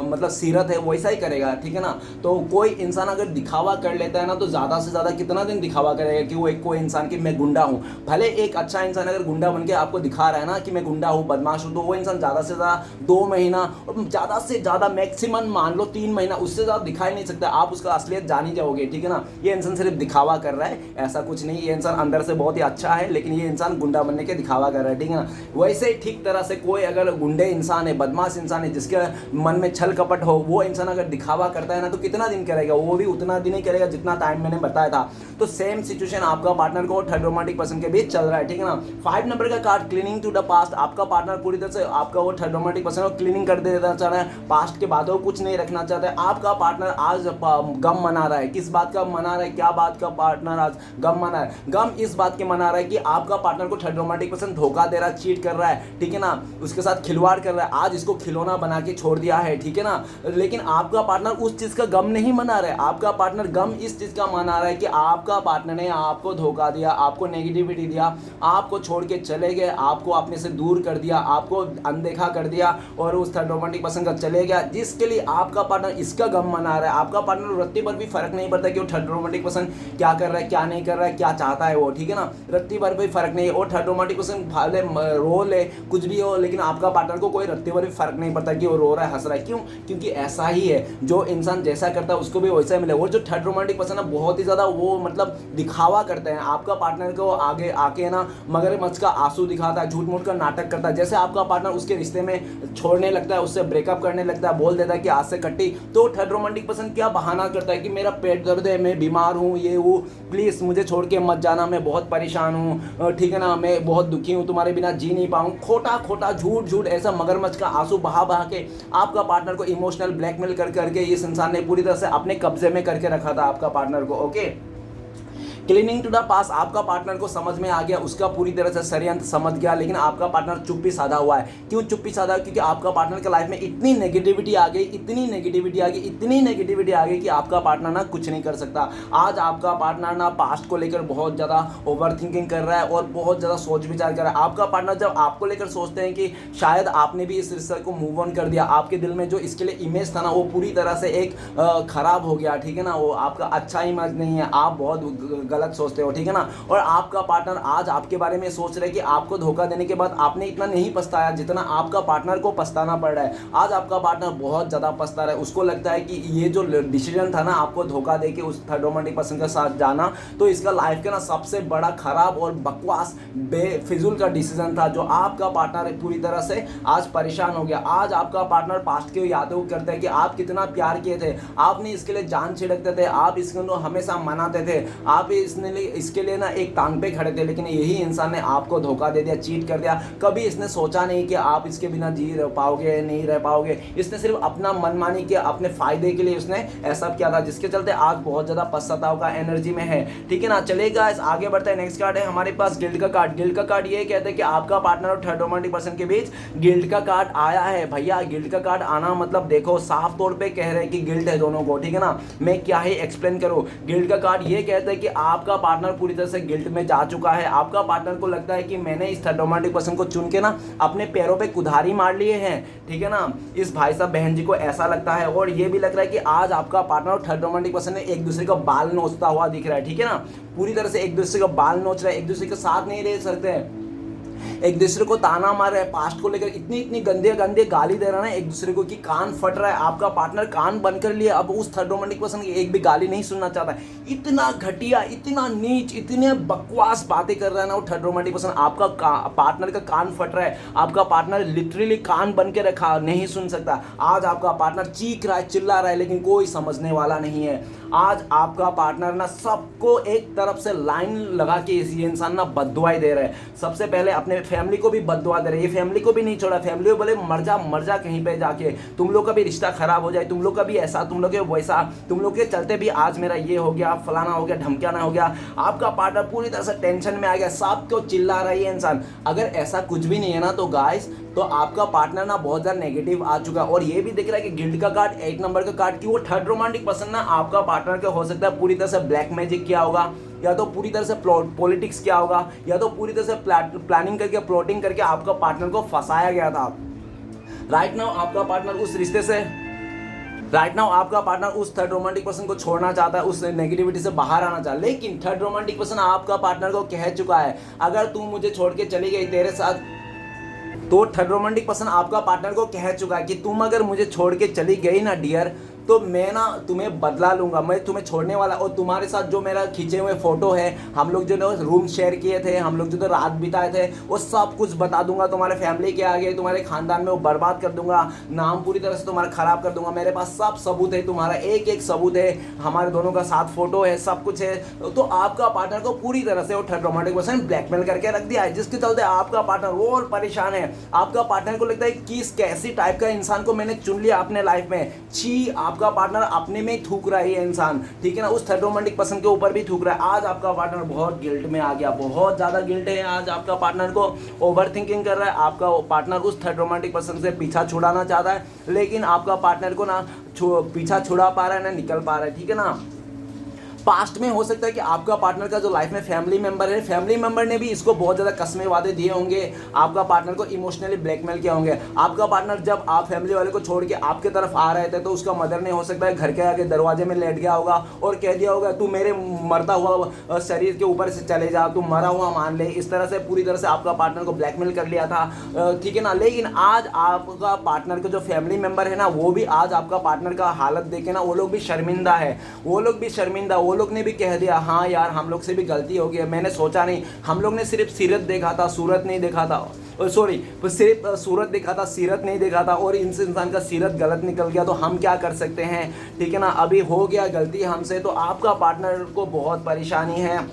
मतलब सीरत है, वैसा ही करेगा, ठीक है ना। तो कोई इंसान अगर दिखावा कर लेता है ना, तो ज़्यादा से ज़्यादा कितना दिन दिखावा करेगा कि वो एक कोई इंसान की मैं गुंडा हूँ। भले एक अच्छा इंसान अगर गुंडा बन के आपको दिखा रहा है ना कि मैं गुंडा हूँ, बदमाश हूँ, तो वो इंसान ज़्यादा से ज़्यादा 2 महीना और ज़्यादा से ज़्यादा मैक्सिमम मान लो 3 महीना, उससे ज़्यादा दिखा ही नहीं सकता। आप उसका असलियत जान ही जाओगे, ठीक है ना। ये इंसान सिर्फ दिखावा कर रहा है, ऐसा कुछ नहीं। ये इंसान अंदर से बहुत ही अच्छा है, लेकिन ये इंसान गुंडा बनने के दिखावा कर रहा है, ठीक है ना। वैसे ठीक तरह से कोई अगर गुंडे इंसान है, बदमाश इंसान है, जिसके मन में छल कपट हो, वो इंसान अगर दिखावा करता है ना, तो कितना दिन करेगा, वो भी उतना दिन ही करेगा जितना टाइम मैंने बताया था। तो सेम सिचुएशन आपका पार्टनर को थर्ड रोमांटिक पर्सन के बीच चल रहा है, ठीक है ना। 5 नंबर का card cleaning to the past. आपका पार्टनर पूरी तरह से आपका वो थर्ड रोमांटिक पर्सन को क्लीनिंग कर देना चाह रहा है, पास्ट के बातों को कुछ नहीं रखना चाहता है। आपका पार्टनर आज गम मना रहा है। किस बात का मना रहा है, क्या बात का पार्टनर आज गम मना है? गम इस बात के मना रहा है कि आपका पार्टनर को थर्ड रोमांटिक पर्सन धोखा दे रहा है, चीट कर रहा है, ठीक है ना, उसके साथ खिलवाड़ कर रहा है, आज इसको खिलौना बना के छोड़ दिया है, ठीक है ना। लेकिन आपका पार्टनर उस चीज का गम नहीं मना रहा है। आपका पार्टनर गम इस चीज का मना रहा है कि आपका पार्टनर ने आपको धोखा दिया, आपको नेगेटिविटी दिया, आपको छोड़ के चले गए, आपको अपने से दूर कर दिया, आपको अनदेखा कर दिया, और उस थर्ड रोमांटिक पर्सन का चले गया, जिसके लिए आपका पार्टनर इसका गम मना रहा है। आपका पार्टनर रत्ती भर भी फर्क नहीं पड़ता कि वो थर्ड रोमांटिक पर्सन क्या कर रहा है, क्या नहीं कर रहा है, क्या चाहता है वो, ठीक है ना। रत्ती भर भी फर्क नहीं है। और थर्ड रोमांटिक पर्सन भले रो ले, कुछ भी हो, लेकिन आपका पार्टनर को कोई रत्ती भर भी फर्क नहीं पड़ता कि वो रो रहा है, हंस रहा है। क्यों? क्योंकि ऐसा ही है, जो इंसान जैसा करता है उसको भी वैसा ही मिले। वो जो थर्ड रोमांटिक पर्सन है बहुत ही ज़्यादा वो मतलब दिखावा करते हैं। आपका पार्टनर को आगे आके ना मगरमच्छ का आंसू दिखाता है, झूठ मूठ का नाटक करता है। जैसे आपका पार्टनर उसके रिश्ते में छोड़ने लगता है, उससे ब्रेकअप करने लगता है, बोल देता है कि आज से कट्टी, तो थर्ड रोमांटिक पर्सन क्या बहाना करता है कि मेरा पेट दर्द है, मैं बीमार हूँ, ये वो, प्लीज़ मुझे छोड़ के मत जाना, मैं बहुत परेशान हूँ, ठीक है ना, मैं बहुत दुखी हूँ, तुम्हारे बिना जी नहीं पाऊँ। खोटा खोटा झूठ झूठ ऐसा मगरमच्छ का आंसू बहा बहा के आपका पार्टनर को इमोशनल ब्लैकमेल कर करके इस इंसान ने पूरी तरह से अपने कब्जे में करके रखा था आपका पार्टनर को। ओके, क्लीनिंग टू द पास। आपका पार्टनर को समझ में आ गया, उसका पूरी तरह से षड्यंत्र समझ गया, लेकिन आपका पार्टनर चुप्पी साधा हुआ है। क्यों चुप्पी साधा? क्योंकि आपका पार्टनर के लाइफ में इतनी नेगेटिविटी आ गई, इतनी नेगेटिविटी आ गई, इतनी नेगेटिविटी आ गई कि आपका पार्टनर ना कुछ नहीं कर सकता। आज आपका पार्टनर ना पास्ट को लेकर बहुत ज़्यादा ओवर थिंकिंग कर रहा है और बहुत ज़्यादा सोच विचार कर रहा है। आपका पार्टनर जब आपको लेकर सोचते हैं कि शायद आपने भी इस रिश्ते को मूव ऑन कर दिया, आपके दिल में जो इसके लिए इमेज था ना वो पूरी तरह से एक खराब हो गया, ठीक है ना, वो आपका अच्छा इमेज नहीं है, आप बहुत गलत सोचते हो, ठीक है ना। और आपका पार्टनर आज आपके बारे में सोच रहे कि आपको धोखा देने के बाद आपने इतना नहीं पछताया जितना आपका पार्टनर को पछताना पड़ रहा है। आज आपका पार्टनर बहुत ज़्यादा पछता रहा है, उसको लगता है कि ये जो डिसीजन था ना आपको धोखा दे के उस थर्ड रोमांटिक पर्सन के साथ जाना, तो इसका लाइफ का ना सबसे बड़ा खराब और बकवास बेफिजुल का डिसीजन था, जो आपका पार्टनर पूरी तरह से आज परेशान हो गया। आज आपका पार्टनर पास्ट की यादों करता है कि आप कितना प्यार किए थे, आपने इसके लिए जान छिड़कते थे, आप इसको हमेशा मनाते थे, आप इसके लिए ना एक टांग पे खड़े थे, लेकिन यही इंसान ने आपको धोखा दे दिया, चीट कर दिया। कभी इसने सोचा नहीं कि आप इसके बिना जी रह पाओगे, नहीं रह पाओगे। इसने सिर्फ अपना मनमानी किया, अपने फायदे के लिए उसने ऐसा किया था, जिसके चलते आज बहुत ज्यादा पश्चाताप का एनर्जी में है, ठीक है ना। चलेगा, आगे बढ़ता है। नेक्स्ट कार्ड है हमारे पास गिल्ट का कार्ड। गिल्ट का कार्ड ये कहते हैं कि आपका पार्टनर और थर्ड रोमांटिक पर्सन के बीच गिल्ट का कार्ड आया है। भैया गिल्ट का कार्ड आना मतलब देखो साफ तौर पे कह रहे हैं कि गिल्ट है दोनों को, ठीक है ना। मैं क्या ही एक्सप्लेन करूं। गिल्ट का कार्ड ये कहता है कि आपका पार्टनर पूरी तरह से गिल्ट में जा चुका है। आपका पार्टनर को लगता है कि मैंने इस थर्ड रोमांटिक पर्सन को चुन के ना अपने पैरों पे कुल्हाड़ी मार लिए हैं, ठीक है ना। इस भाई साहब बहन जी को ऐसा लगता है, और ये भी लग रहा है कि आज आपका पार्टनर और थर्ड रोमांटिक पर्सन ने एक दूसरे का बाल नोचता हुआ दिख रहा है, ठीक है ना। पूरी तरह से एक दूसरे का बाल नोच रहा है, एक दूसरे के साथ नहीं रह सकते हैं, एक दूसरे को ताना मार रहा है, पास्ट को लेकर इतनी इतनी गंदे गंदे गाली दे रहा है एक दूसरे को कि कान फट रहा है। आपका पार्टनर कान बंद कर लिया, अब उस थर्ड रोमांटिक पर्सन की एक भी गाली नहीं सुनना चाहता है। इतना घटिया, इतना नीच, इतने बकवास बातें कर रहा है ना वो थर्ड रोमांटिक पर्सन। आपका पार्टनर का कान फट रहा है, आपका पार्टनर लिटरली कान बन के रखा, नहीं सुन सकता। आज आपका पार्टनर चीख रहा है, चिल्ला रहा है, लेकिन कोई समझने वाला नहीं है। आज आपका पार्टनर ना सबको एक तरफ से लाइन लगा के ये इंसान ना बद्दुआई दे रहा है। सबसे पहले अपने फैमिली को भी बद्दुआ दे रहे हैं, ये फैमिली को भी नहीं छोड़ा, फैमिली को बोले मर जा कहीं पे जाके, तुम लोग का भी रिश्ता खराब हो जाए, तुम लोग का भी ऐसा, तुम लोग के वैसा, तुम लोग के चलते भी आज मेरा ये हो गया, फलाना हो गया, ढमकाना हो गया। आपका पार्टनर पूरी तरह से टेंशन में आ गया, सबको चिल्ला रहा है ये इंसान। अगर ऐसा कुछ भी नहीं है ना तो गाइस, तो आपका पार्टनर ना बहुत ज्यादा नेगेटिव आ चुका है। और ये भी दिख रहा है कि गिल्ट का कार्ड, एक नंबर का कार्ड, कि वो थर्ड रोमांटिक पर्सन ना आपका पार्टनर का हो सकता है पूरी तरह से ब्लैक मैजिक किया होगा, या तो पूरी तरह से पॉलिटिक्स किया होगा, या तो पूरी तरह से प्लानिंग करके, प्लॉटिंग करके आपका पार्टनर को फंसाया गया था। राइट नाउ आपका पार्टनर उस रिश्ते से, राइट नाउ आपका पार्टनर उस थर्ड रोमांटिक पर्सन को छोड़ना चाहता है, उस नेगेटिविटी से बाहर आना चाहता है। लेकिन थर्ड रोमांटिक पर्सन आपका पार्टनर को कह चुका है, अगर तू मुझे छोड़ के चली गई तेरे साथ, तो थर्ड रोमांटिक पर्सन आपका पार्टनर को कह चुका है कि तुम अगर मुझे छोड़ के चली गई ना डियर, तो मैं ना तुम्हें बदला लूंगा, मैं तुम्हें छोड़ने वाला, और तुम्हारे साथ जो मेरा खींचे हुए फोटो है, हम लोग जो रूम शेयर किए थे, हम लोग जो रात बिताए थे, वो सब कुछ बता दूंगा तुम्हारे फैमिली के आगे, तुम्हारे खानदान में वो बर्बाद कर दूंगा, नाम पूरी तरह से तुम्हारा खराब कर दूंगा। मेरे पास सब सबूत है, तुम्हारा एक एक सबूत है, हमारे दोनों का साथ फोटो है, सब कुछ है। तो आपका पार्टनर को पूरी तरह से वो थर्ड रोमांटिक पर्सन ब्लैकमेल करके रख दिया है, जिसके चलते आपका पार्टनर और परेशान है। आपका पार्टनर को लगता है कि इस कैसी टाइप का इंसान को मैंने चुन लिया अपने लाइफ में, छी। आपका पार्टनर अपने में ही थूक रहा है ये इंसान, ठीक है ना, उस थर्ड रोमांटिक पर्सन के ऊपर भी थूक रहा है। आज आपका पार्टनर बहुत गिल्ट में आ गया, बहुत ज्यादा गिल्ट है। आज आपका पार्टनर को ओवर थिंकिंग कर रहा है, आपका पार्टनर उस थर्ड रोमांटिक पर्सन से पीछा छुड़ाना चाहता है, लेकिन आपका पार्टनर को ना पीछा छुड़ा पा रहा है ना निकल पा रहा है, ठीक है ना। पास्ट में हो सकता है कि आपका पार्टनर का जो लाइफ में फैमिली मेंबर है, फैमिली मेंबर ने भी इसको बहुत ज़्यादा कस्में वादे दिए होंगे, आपका पार्टनर को इमोशनली ब्लैकमेल किया होंगे। आपका पार्टनर जब आप फैमिली वाले को छोड़ के आपके तरफ आ रहे थे, तो उसका मदर ने हो सकता है घर के आगे दरवाजे में लेट गया होगा और कह दिया होगा तू मेरे मरता हुआ शरीर के ऊपर से चले जा, तू मरा हुआ मान ले। इस तरह से पूरी तरह से आपका पार्टनर को ब्लैकमेल कर लिया था, ठीक है ना। लेकिन आज आपका पार्टनर के जो फैमिली मेंबर है ना, वो भी आज आपका पार्टनर का हालत देखे ना, वो लोग भी शर्मिंदा है, वो लोग भी शर्मिंदा, वो लोग ने भी कह दिया हाँ यार हम लोग से भी गलती हो गई, मैंने सोचा नहीं, हम लोग ने सिर्फ सीरत देखा था, सूरत नहीं देखा था, सॉरी सिर्फ सूरत देखा था, सीरत नहीं देखा था, और इनसे इंसान का सीरत गलत निकल गया, तो हम क्या कर सकते हैं, ठीक है ना। अभी हो गया गलती हमसे, तो आपका पार्टनर को बहुत परेशानी है,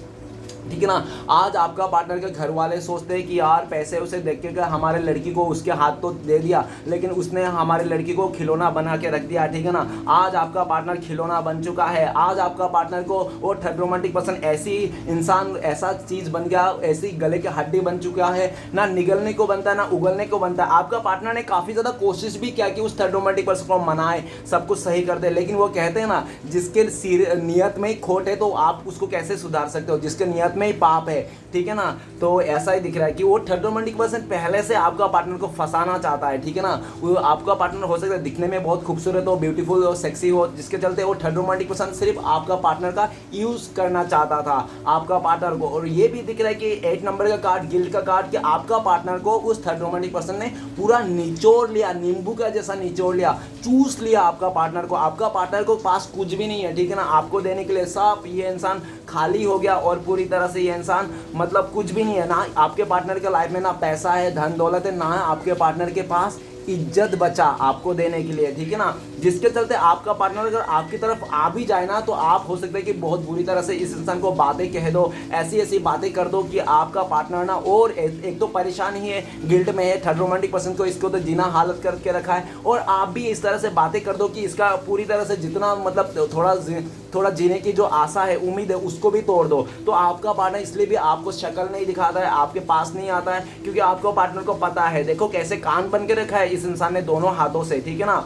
ठीक है ना। आज आपका पार्टनर के घर वाले सोचते हैं कि यार पैसे उसे देख के हमारे लड़की को उसके हाथ तो दे दिया, लेकिन उसने हमारे लड़की को खिलौना बना के रख दिया, ठीक है ना। आज आपका पार्टनर खिलौना बन चुका है। आज आपका पार्टनर को वो थर्ड रोमांटिक पर्सन ऐसी इंसान, ऐसा चीज़ बन गया, ऐसी गले की हड्डी बन चुका है, ना निगलने को बनता है ना उगलने को बनता है। आपका पार्टनर ने काफ़ी ज़्यादा कोशिश भी किया कि उस थर्ड रोमांटिक पर्सन को मनाए, सब कुछ सही कर दे, लेकिन वो कहते हैं ना जिसके नियत में ही खोट है तो आप उसको कैसे सुधार सकते हो, जिसके नियत में ही पाप है, ठीक है ना। तो ऐसा ही दिख रहा है कि वो थर्ड रोमांटिक पर्सन पहले से आपका पार्टनर को फंसाना चाहता है, ठीक है ना। वो आपका पार्टनर हो सकता है दिखने में बहुत खूबसूरत हो, ब्यूटीफुल हो, सेक्सी हो, जिसके चलते वो थर्ड रोमांटिक पर्सन सिर्फ आपका पार्टनर का यूज करना चाहता था आपका पार्टनर को। और ये भी दिख रहा है कि 8 नंबर का कार्ड, गिल्ड का कार्ड, कि आपका पार्टनर को उस थर्ड रोमांटिक पर्सन ने पूरा निचोड़ लिया, नींबू का जैसा निचोड़ लिया, चूस लिया आपका पार्टनर को। आपका पार्टनर को पास कुछ भी नहीं है, ठीक है ना, आपको देने के लिए। सब ये इंसान खाली हो गया और पूरी तरह से ये इंसान मतलब कुछ भी नहीं है। ना आपके पार्टनर के लाइफ में ना पैसा है, धन दौलत है, ना आपके पार्टनर के पास इज्जत बचा आपको देने के लिए, ठीक है ना। जिसके चलते आपका पार्टनर अगर आपकी तरफ आ भी जाए ना, तो आप हो सकता है कि बहुत बुरी तरह से इस इंसान को बातें कह दो, ऐसी ऐसी बातें कर दो कि आपका पार्टनर ना और एक तो परेशान ही है, गिल्ट में है, थर्ड रोमांटिक पर्सन को इसको तो जीना हालत करके रखा है, और आप भी इस तरह से बातें कर दो कि इसका पूरी तरह से जितना मतलब थोड़ा जीने की जो आशा है, उम्मीद है, उसको भी तोड़ दो। तो आपका पार्टनर इसलिए भी आपको शक्ल नहीं दिखाता है, आपके पास नहीं आता है, क्योंकि आपको पार्टनर को पता है, देखो कैसे कान बन के रखा है इस इंसान ने दोनों हाथों से, ठीक है ना।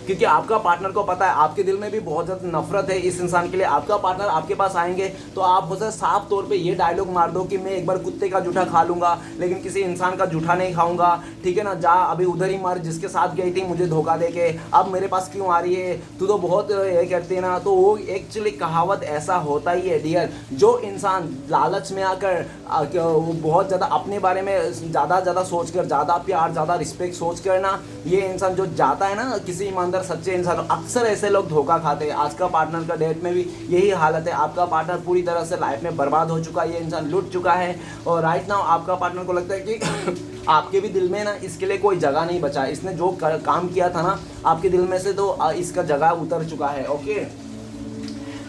क्योंकि आपका पार्टनर को पता है आपके दिल में भी बहुत ज़्यादा नफरत है इस इंसान के लिए। आपका पार्टनर आपके पास आएंगे तो आप हो सकता साफ तौर पे ये डायलॉग मार दो कि मैं एक बार कुत्ते का जूठा खा लूंगा, लेकिन किसी इंसान का जूठा नहीं खाऊंगा, ठीक है ना। जा अभी उधर ही मर, जिसके साथ गई थी मुझे धोखा दे के, अब मेरे पास क्यों आ रही है, तू तो बहुत ये करती है ना। तो वो एक्चुअली कहावत ऐसा होता ही है डियर, जो इंसान लालच में आकर बहुत ज़्यादा अपने बारे में ज़्यादा सोच कर, ज़्यादा प्यार, ज़्यादा रिस्पेक्ट सोच कर ना, ये इंसान जो जाता है ना किसी ईमानदार सच्चे इंसान, अक्सर ऐसे लोग धोखा खाते हैं। आज का पार्टनर का डेट में भी यही हालत है। आपका पार्टनर पूरी तरह से लाइफ में बर्बाद हो चुका है, ये इंसान लुट चुका है, और राइट नाउ आपका पार्टनर को लगता है कि आपके भी दिल में ना इसके लिए कोई जगह नहीं बचा। इसने जो काम किया था ना आपके दिल में से, तो इसका जगह उतर चुका है। ओके,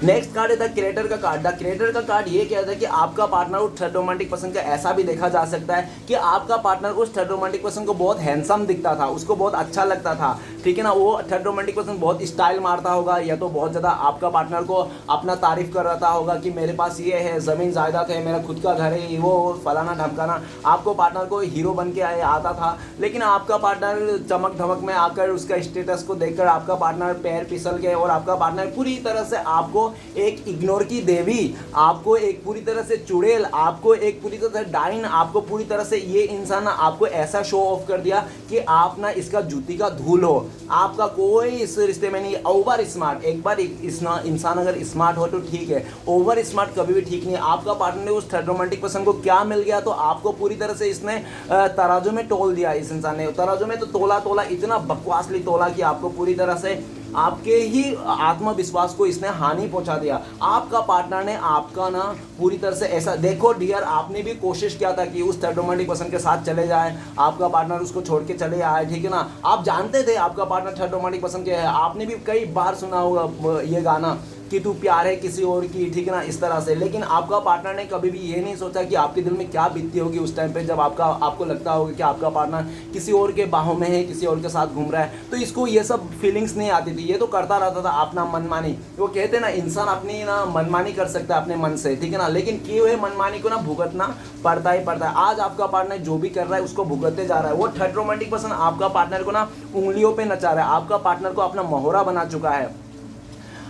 नेक्स्ट कार्ड है द क्रिएटर का कार्ड। द क्रिएटर का कार्ड ये कहता है कि आपका पार्टनर उस थर्ड रोमांटिक पर्सन का ऐसा भी देखा जा सकता है कि आपका पार्टनर उस थर्ड रोमांटिक पर्सन को बहुत हैंडसम दिखता था, उसको बहुत अच्छा लगता था, ठीक है ना। वो थर्ड रोमांटिक पर्सन बहुत स्टाइल मारता होगा, या तो बहुत ज़्यादा आपका पार्टनर को अपना तारीफ कर रहा होगा कि मेरे पास ये है, ज़मीन जायदाद है, मेरा खुद का घर है, वो फलाना ढमकाना। आपको पार्टनर को हीरो बन के आता था, लेकिन आपका पार्टनर चमक धमक में आकर उसका स्टेटस को देखकर आपका पार्टनर पैर फिसल गए, और आपका पार्टनर पूरी तरह से आपको एक इग्नोर की देवी, आपको एक पूरी तरह से चुड़ैल, आपको एक पूरी तरह से डाइन, आपको पूरी तरह से ये इंसान आपको ऐसा शो ऑफ कर दिया कि आप ना इसका जूती का धूल हो, आपका कोई इस रिश्ते में नहीं। ओवर स्मार्ट, एक बार इंसान अगर स्मार्ट हो तो ठीक है, ओवर स्मार्ट कभी भी ठीक नहीं है। आपका पार्टनर ने उस थर्ड रोमांटिक पर्सन को क्या मिल गया, तो आपको पूरी तरह से इसने तराजू में तोल दिया। इस इंसान ने तराजू में तो तोला इतना बकवासली तोला कि आपको पूरी तरह से आपके ही आत्मविश्वास को इसने हानि पहुंचा दिया। आपका पार्टनर ने आपका ना पूरी तरह से ऐसा, देखो डियर, आपने भी कोशिश किया था कि उस थर्ड रोमांटिक पर्सन के साथ चले जाए, आपका पार्टनर उसको छोड़ के चले आए, ठीक है ना। आप जानते थे आपका पार्टनर थर्ड रोमांटिक पर्सन के है, आपने भी कई बार सुना होगा ये गाना कि तू प्यार है किसी और की, ठीक है ना, इस तरह से। लेकिन आपका पार्टनर ने कभी भी ये नहीं सोचा कि आपके दिल में क्या बीतती होगी उस टाइम पे, जब आपको लगता होगा कि आपका पार्टनर किसी और के बाहों में है, किसी और के साथ घूम रहा है। तो इसको ये सब फीलिंग्स नहीं आती थी, ये तो करता रहता था अपना मनमानी। वो कहते हैं ना, इंसान अपनी ना मनमानी कर सकता है अपने मन से, ठीक है ना, लेकिन किए हुए मनमानी को ना भुगतना पड़ता ही पड़ता है। आज आपका पार्टनर जो भी कर रहा है उसको भुगतते जा रहा है। वो थर्ड रोमांटिक पर्सन आपका पार्टनर को ना उंगलियों पे नचा रहा है, आपका पार्टनर को अपना मोहरा बना चुका है।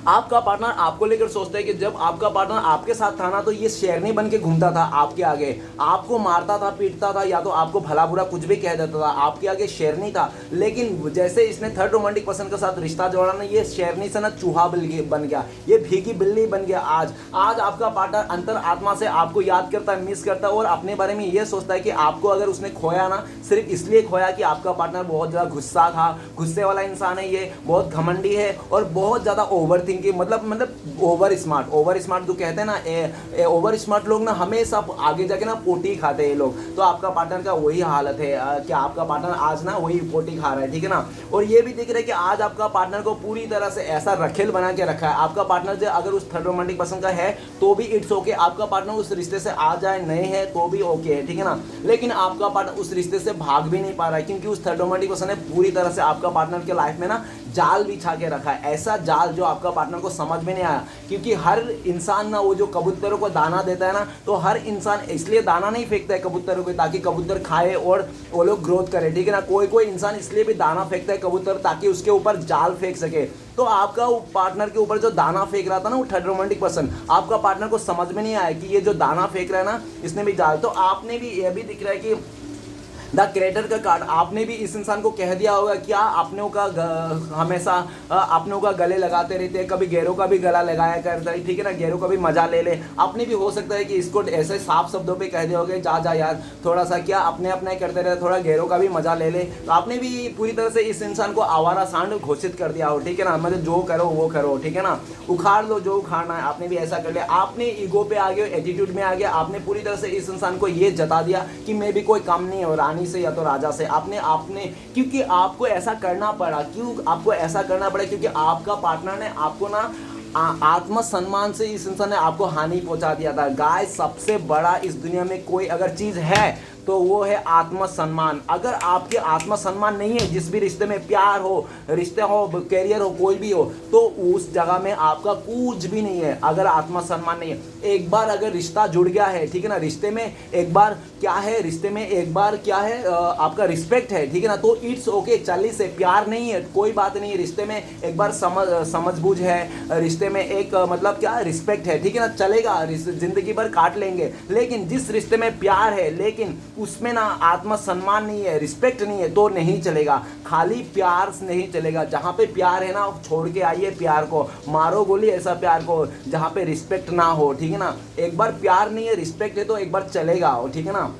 आपका पार्टनर आपको लेकर सोचता है कि जब आपका पार्टनर आपके साथ था ना, तो ये शेरनी बन के घूमता था आपके आगे, आपको मारता था, पीटता था, या तो आपको भला बुरा कुछ भी कह देता था, आपके आगे शेरनी था। लेकिन जैसे इसने थर्ड रोमांटिक पर्सन के साथ रिश्ता जोड़ा ना, ये शेरनी से ना चूहा बन गया, ये भीगी बिल्ली बन गया। आज आपका पार्टनर अंतर आत्मा से आपको याद करता है, मिस करता है, और अपने बारे में ये सोचता है कि आपको अगर उसने खोया ना, सिर्फ इसलिए खोया कि आपका पार्टनर बहुत ज़्यादा गुस्सा था, गुस्से वाला इंसान है, ये बहुत घमंडी है, और बहुत ज़्यादा ओवर थिंकिंग, मतलब ओवर स्मार्ट जो कहते हैं ना, ओवर स्मार्ट लोग ना हमेशा आगे जाके ना पोटी खाते हैं ये लोग। तो आपका पार्टनर का वही हालत है कि आपका पार्टनर आज ना वही पोटी खा रहा है, ठीक है ना। और ये भी दिख रहा है कि आज आपका पार्टनर को पूरी तरह से ऐसा रखेल बना के रखा है। आपका पार्टनर जो अगर उस थर्ड रोमांटिक पर्सन का है तो भी इट्स ओके, आपका पार्टनर उस रिश्ते से आ जाए, नहीं है तो भी ओके है, ठीक है ना। लेकिन आपका पार्टनर उस रिश्ते से भाग भी नहीं पा रहा है, क्योंकि उस थर्ड रोमांटिक पर्सन ने पूरी तरह से आपका पार्टनर के लाइफ में ना जाल बिछा के रखा है, ऐसा जाल जो आपका पार्टनर को समझ में नहीं आया। क्योंकि हर इंसान ना वो जो कबूतरों को दाना देता है ना, तो हर इंसान इसलिए दाना नहीं फेंकता है कबूतरों को ताकि कबूतर खाए और वो लोग ग्रोथ करे, ठीक है ना। कोई कोई इंसान इसलिए भी दाना फेंकता है कबूतर ताकि उसके ऊपर जाल फेंक सके। तो आपका पार्टनर के ऊपर जो दाना फेंक रहा था ना वो थर्ड रोमांटिक पर्सन, आपका पार्टनर को समझ में नहीं आया कि ये जो दाना फेंक रहा है ना इसने भी जाल। तो आपने भी ये भी दिख रहा है कि द क्रिएटर का कार्ड, आपने भी इस इंसान को कह दिया होगा क्या अपनों का हमेशा अपनों का गले लगाते रहते हैं, कभी गैरों का भी गला लगाया करता है, ठीक है ना, गैरों का भी मजा ले ले। आपने भी हो सकता है कि इसको ऐसे साफ शब्दों पे कह दिया होगा जा जा यार थोड़ा सा क्या अपने अपने करते रहते, थोड़ा गैरों का भी मजा ले ले। तो आपने भी पूरी तरह से इस इंसान को आवारा सांड घोषित कर दिया हो, ठीक है ना, मतलब जो करो वो करो, ठीक है ना, उखाड़ लो जो उखाड़ना है। आपने भी ऐसा कर लिया, आपने ईगो पे आ गए, एटीट्यूड में आ गया, आपने पूरी तरह से इस इंसान को ये जता दिया कि मैं भी कोई कम नहीं हो से या तो राजा से। आपने क्योंकि आपको ऐसा करना पड़ा, क्यों आपको ऐसा करना पड़ा, क्योंकि आपका पार्टनर ने आपको ना आत्मसम्मान से इस इंसान ने आपको हानि पहुंचा दिया था। गाइस सबसे बड़ा इस दुनिया में कोई अगर चीज है तो वो है आत्मसम्मान। अगर आपके आत्मसम्मान नहीं है, जिस भी रिश्ते में प्यार हो, रिश्ते हो, कैरियर हो, कोई भी हो, तो उस जगह में आपका कुछ भी नहीं है अगर आत्मसम्मान नहीं है। एक बार अगर रिश्ता जुड़ गया है, ठीक है ना, रिश्ते में एक बार क्या है, रिश्ते में एक बार क्या है आपका रिस्पेक्ट है, ठीक है ना, तो इट्स ओके, चली से प्यार नहीं है कोई बात नहीं है। रिश्ते में एक बार समझ बूझ है, रिश्ते में एक मतलब क्या रिस्पेक्ट है, ठीक है ना, चलेगा, जिंदगी भर काट लेंगे। लेकिन जिस रिश्ते में प्यार है लेकिन उसमें ना आत्मसम्मान नहीं है, रिस्पेक्ट नहीं है, तो नहीं चलेगा। खाली प्यार से नहीं चलेगा। जहाँ पे प्यार है ना छोड़ के आइए प्यार को, मारो गोली ऐसा प्यार को जहाँ पे रिस्पेक्ट ना हो, ठीक है ना। एक बार प्यार नहीं है, रिस्पेक्ट है तो एक बार चलेगा, ठीक है ना,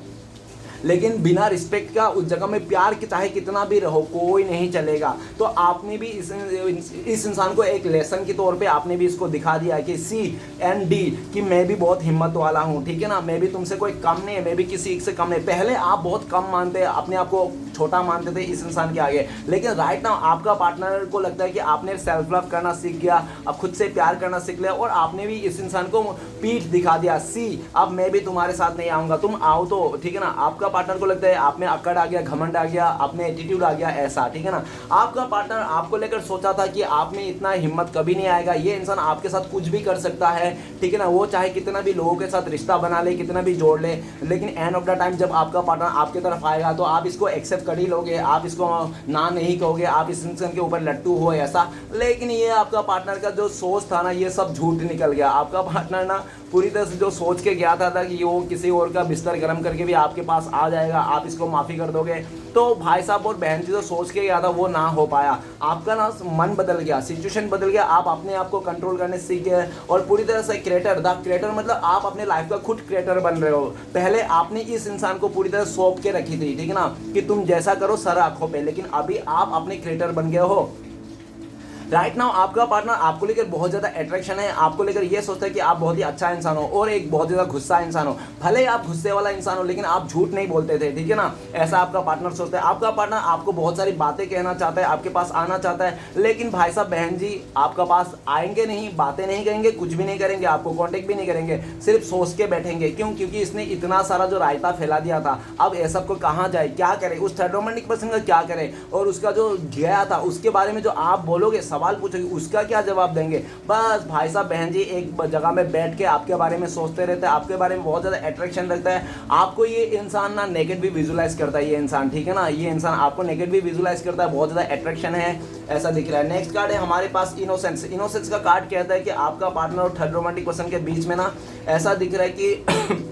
लेकिन बिना रिस्पेक्ट का उस जगह में प्यार के चाहे कितना भी रहो कोई नहीं चलेगा। तो आपने भी इस इंसान को एक लेसन के तौर पे आपने भी इसको दिखा दिया कि सी एंड डी कि मैं भी बहुत हिम्मत वाला हूँ, ठीक है ना, मैं भी तुमसे कोई कम नहीं है, मैं भी किसी से कम नहीं। पहले आप बहुत कम मानते अपने आप को, छोटा मानते थे इस इंसान के आगे, लेकिन राइट नाउ आपका पार्टनर को लगता है कि आपने सेल्फ लव करना सीख गया, अब खुद से प्यार करना सीख लिया और आपने भी इस इंसान को पीठ दिखा दिया। सी अब मैं भी तुम्हारे साथ नहीं आऊँगा, तुम आओ तो, ठीक है ना। आपका पार्टनर को लगता है आप में अकड़ आ गया, घमंड आ गया, आप में एटीट्यूड आ गया, ऐसा, ठीक है ना। आपका पार्टनर आपको लेकर सोचा था कि आप में इतना हिम्मत कभी नहीं आएगा, ये इंसान आपके साथ कुछ भी कर सकता है, ठीक है ना, वो चाहे कितना भी लोगों के साथ रिश्ता बना ले, कितना भी जोड़ ले, लेकिन एंड ऑफ द टाइम जब आपका पार्टनर आपके तरफ आएगा तो आप इसको एक्सेप्ट कर ही लोगे, आप इसको ना नहीं कहोगे, आप इस इंसान के ऊपर लट्टू हो ऐसा। लेकिन ये आपका पार्टनर का जो सोच था ना ये सब झूठ निकल गया। आपका पार्टनर ना पूरी तरह से जो सोच के गया था कि वो किसी और का बिस्तर गर्म करके भी आपके पास आ जाएगा, आप इसको माफ़ी कर दोगे, तो भाई साहब और बहन जी जो सोच के गया था वो ना हो पाया। आपका ना मन बदल गया, सिचुएशन बदल गया, आप अपने आप को कंट्रोल करने सीख गए और पूरी तरह से क्रिएटर, द क्रिएटर मतलब आप अपने लाइफ का खुद क्रिएटर बन रहे हो। पहले आपने इस इंसान को पूरी तरह सौंप के रखी थी, ठीक है ना, कि तुम जैसा करो सर आंखों पे, लेकिन अभी आप अपने क्रिएटर बन गए हो। राइट नाउ आपका पार्टनर आपको लेकर बहुत ज़्यादा अट्रैक्शन है, आपको लेकर ये सोचता है कि आप बहुत ही अच्छा इंसान हो और एक बहुत ज़्यादा गुस्सा इंसान हो। भले आप गुस्से वाला इंसान हो लेकिन आप झूठ नहीं बोलते थे, ठीक है ना, ऐसा आपका पार्टनर सोचता है। आपका पार्टनर आपको बहुत सारी बातें कहना चाहता है, आपके पास आना चाहता है, लेकिन भाई साहब बहन जी आपका पास आएंगे नहीं, बातें नहीं करेंगे, कुछ भी नहीं करेंगे, आपको कॉन्टेक्ट भी नहीं करेंगे, सिर्फ सोच के बैठेंगे। क्यों? क्योंकि इसने इतना सारा जो रायता फैला दिया था, अब ये सबको कहाँ जाए, क्या करे, उस थर्ड रोमांटिक पर्सन का क्या करे, और उसका जो गया था उसके बारे में जो आप बोलोगे, सवाल पूछोगे, उसका क्या जवाब देंगे। बस भाई साहब बहन जी एक जगह में बैठ के आपके बारे में सोचते रहते हैं, आपके बारे में बहुत ज़्यादा अट्रैक्शन रखता है। आपको ये इंसान ना नेकेड भी विजुलाइज करता है, ये इंसान, ठीक है ना, ये इंसान आपको नेकेड भी विजुलाइज करता है, बहुत ज़्यादा अट्रैक्शन है, ऐसा दिख रहा है। नेक्स्ट कार्ड है हमारे पास इनोसेंस। इनोसेंस का कार्ड कहता है कि आपका पार्टनर और थर्ड रोमांटिक पर्सन के बीच में ना ऐसा दिख रहा है कि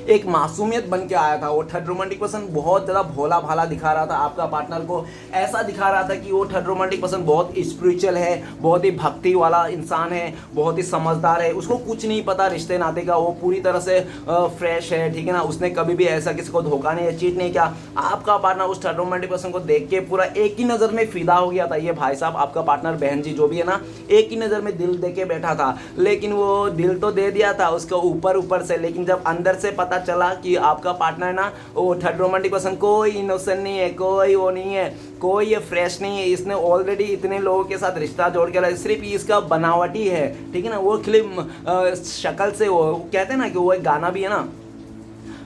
एक मासूमियत बन के आया था। वो थर्ड रोमांटिक पर्सन बहुत ज़्यादा भोला भाला दिखा रहा था आपका पार्टनर को, ऐसा दिखा रहा था कि वो थर्ड रोमांटिक पर्सन बहुत स्पिरिचुअल है, बहुत ही भक्ति वाला इंसान है, बहुत ही समझदार है, उसको कुछ नहीं पता रिश्ते नाते का, वो पूरी तरह से फ्रेश है, ठीक है ना, उसने कभी भी ऐसा किसी को धोखा नहीं, चीट नहीं किया। आपका पार्टनर उस थर्ड रोमांटिक पर्सन को देख के पूरा एक ही नज़र में फिदा हो गया था। ये भाई साहब आपका पार्टनर बहन जी जो भी है ना, एक ही नज़र में दिल दे के बैठा था, लेकिन वो दिल तो दे दिया था उसको ऊपर से, लेकिन जब अंदर से पता चला कि आपका पार्टनर ना वो थर्ड रोमांटिक पर्सन कोई इनोसेंट नहीं है, कोई वो नहीं है, कोई ये फ्रेश नहीं है, इसने ऑलरेडी इतने लोगों के साथ रिश्ता जोड़ के रहा, सिर्फ इसका बनावटी है, ठीक है ना, वो फिल्म शक्ल से वो कहते हैं ना कि वो एक गाना भी है ना,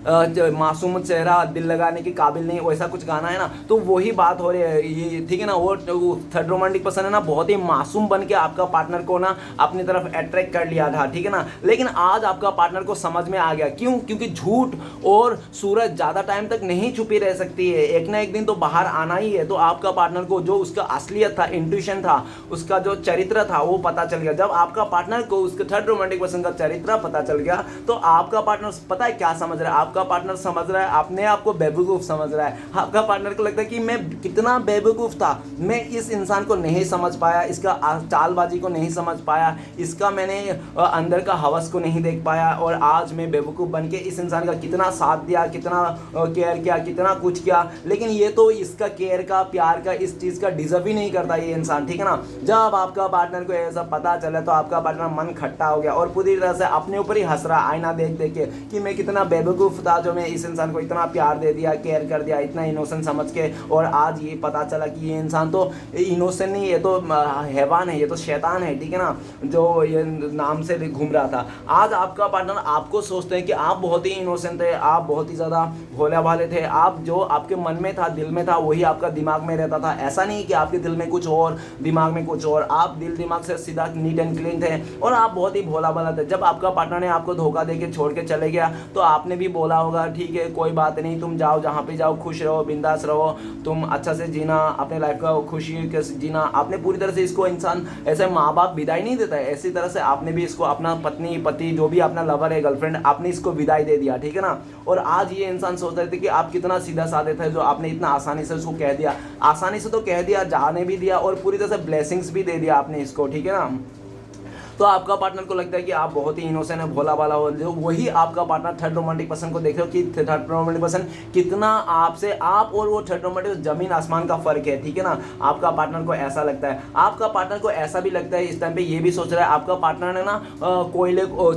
मासूम चेहरा दिल लगाने के काबिल नहीं, वैसा कुछ गाना है ना, तो वही बात हो रही है ये, ठीक है ना। वो थर्ड रोमांटिक पर्सन है ना, बहुत ही मासूम बन के आपका पार्टनर को ना अपनी तरफ अट्रैक्ट कर लिया था, ठीक है ना। लेकिन आज आपका पार्टनर को समझ में आ गया, क्यों? क्योंकि झूठ और सूरज ज़्यादा टाइम तक नहीं छुपी रह सकती है, एक ना एक दिन तो बाहर आना ही है। तो आपका पार्टनर को जो उसका असलियत था, इंट्यूशन था, उसका जो चरित्र था वो पता चल गया। जब आपका पार्टनर को उसके थर्ड रोमांटिक पर्सन का चरित्र पता चल गया तो आपका पार्टनर पता है क्या समझ रहा है? आपका पार्टनर समझ रहा है, अपने आप को बेवकूफ़ समझ रहा है। आपका पार्टनर को लगता है कि मैं कितना बेवकूफ़ था, मैं इस इंसान को नहीं समझ पाया, इसका चालबाजी को नहीं समझ पाया, इसका मैंने अंदर का हवस को नहीं देख पाया, और आज मैं बेवकूफ़ बन के इस इंसान का कितना साथ दिया, कितना केयर किया, कितना कुछ किया, लेकिन ये तो इसका केयर का, प्यार का, इस चीज़ का डिजर्व ही नहीं करता ये इंसान, ठीक है ना। जब आपका पार्टनर को ऐसा पता चला तो आपका पार्टनर मन खट्टा हो गया और पूरी तरह से अपने ऊपर ही हंस रहा, आईना देख देख के, कि मैं कितना बेवकूफ़ था जो मैं इस इंसान को इतना प्यार दे दिया, केयर कर दिया, इतना इनोसेंट समझ के, और आज ये पता चला कि ये इंसान तो इनोसेंट नहीं, ये तो हैवान है, ये तो शैतान है, ठीक है ना, जो ये नाम से घूम रहा था। आज आपका पार्टनर आपको सोचते हैं कि आप बहुत ही इनोसेंट थे, आप बहुत ही ज़्यादा भोले भाले थे, आप जो आपके मन में था, दिल में था, वही आपका दिमाग में रहता था। ऐसा नहीं कि आपके दिल में कुछ और, दिमाग में कुछ और, आप दिल दिमाग से सीधा नीट एंड क्लीन थे और आप बहुत ही भोला भाला थे। जब आपका पार्टनर ने आपको धोखा दे के छोड़ के चले गया तो आपने भी बोला होगा, ठीक है कोई बात नहीं, तुम जाओ जहाँ पे जाओ, खुश रहो, बिंदास रहो, तुम अच्छा से जीना, अपने लाइफ का खुशी के जीना। आपने पूरी तरह से इसको, इंसान ऐसे माँ बाप विदाई नहीं देता है, ऐसी तरह से आपने भी इसको अपना पत्नी, पति, जो भी अपना लवर है, गर्लफ्रेंड, आपने इसको विदाई दे दिया, ठीक है ना। और आज ये इंसान सोच रहे थे कि आप कितना सीधा साधे थे जो आपने इतना आसानी से उसको कह दिया, आसानी से तो कह दिया, जाने भी दिया और पूरी तरह से ब्लेसिंग्स भी दे दिया आपने इसको, ठीक है ना। तो आपका पार्टनर को लगता है कि आप बहुत ही इनोसेंट है, भोला भाला हो, जो वही आपका पार्टनर थर्ड रोमांटिक पर्सन को देख रहे हो कि थर्ड रोमांटिक पर्सन कितना आपसे, आप और वो थर्ड रोमांटिक जमीन आसमान का फर्क है, ठीक है ना। आपका पार्टनर को ऐसा लगता है, आपका पार्टनर को ऐसा भी लगता है इस टाइम पे, ये भी सोच रहा है आपका पार्टनर ने ना कोयले को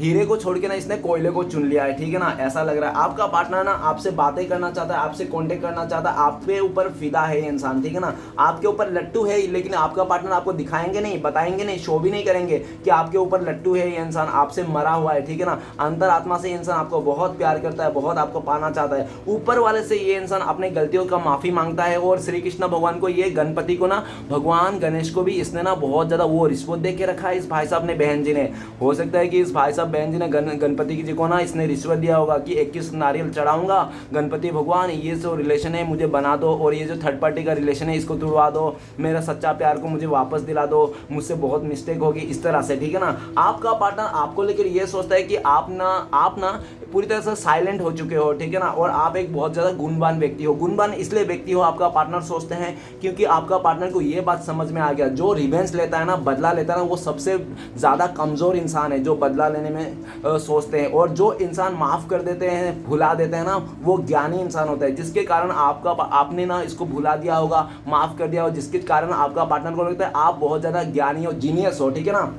हीरे को छोड़ के ना इसने कोयले को चुन लिया है, ठीक है ना, ऐसा लग रहा है। आपका पार्टनर ना आपसे बातें करना चाहता है, आपसे कॉन्टेक्ट करना चाहता है, आपके ऊपर फिदा है इंसान, ठीक है ना, आपके ऊपर लट्टू है, लेकिन आपका पार्टनर आपको दिखाएंगे नहीं, बताएंगे नहीं, शो भी नहीं करेंगे कि आपके ऊपर लट्टू है, ये इंसान आपसे मरा हुआ है, ठीक है ना। अंतर आत्मा से ये इंसान आपको बहुत प्यार करता है, बहुत आपको पाना चाहता है। ऊपर वाले से ये इंसान अपने गलतियों का माफी मांगता है, और श्री कृष्ण भगवान को, ये गणपति को ना, भगवान गणेश को भी इसने ना बहुत ज्यादा वो रिश्वत दे के रखा है इस भाई साहब ने, बहन जी ने। हो सकता है कि इस भाई साहब बहन जी ने गणपति जी को ना इसने रिश्वत दिया होगा कि 21 नारियल चढ़ाऊंगा, गणपति भगवान ये जो रिलेशन है मुझे बना दो, और ये जो थर्ड पार्टी का रिलेशन है इसको तोड़वा दो, मेरा सच्चा प्यार को मुझे वापस दिला दो, मुझसे बहुत मिस्टेक होगी, इस तरह से, ठीक है ना। आपका पार्टनर आपको लेकर ये सोचता है कि आप ना पूरी तरह से साइलेंट हो चुके हो, ठीक है ना, और आप एक बहुत ज़्यादा गुणवान व्यक्ति हो। गुणवान इसलिए व्यक्ति हो आपका पार्टनर सोचते हैं क्योंकि आपका पार्टनर को ये बात समझ में आ गया, जो रिवेंज लेता है ना, बदला लेता है ना, वो सबसे ज़्यादा कमज़ोर इंसान है, जो बदला लेने में सोचते हैं। और जो इंसान माफ़ कर देते हैं, भुला देते हैं ना, वो ज्ञानी इंसान होता है, जिसके कारण आपने ना इसको भुला दिया होगा, माफ़ कर दिया होगा, जिसके कारण आपका पार्टनर को लगता है आप बहुत ज़्यादा ज्ञानी हो, जीनियस हो, ठीक है ना।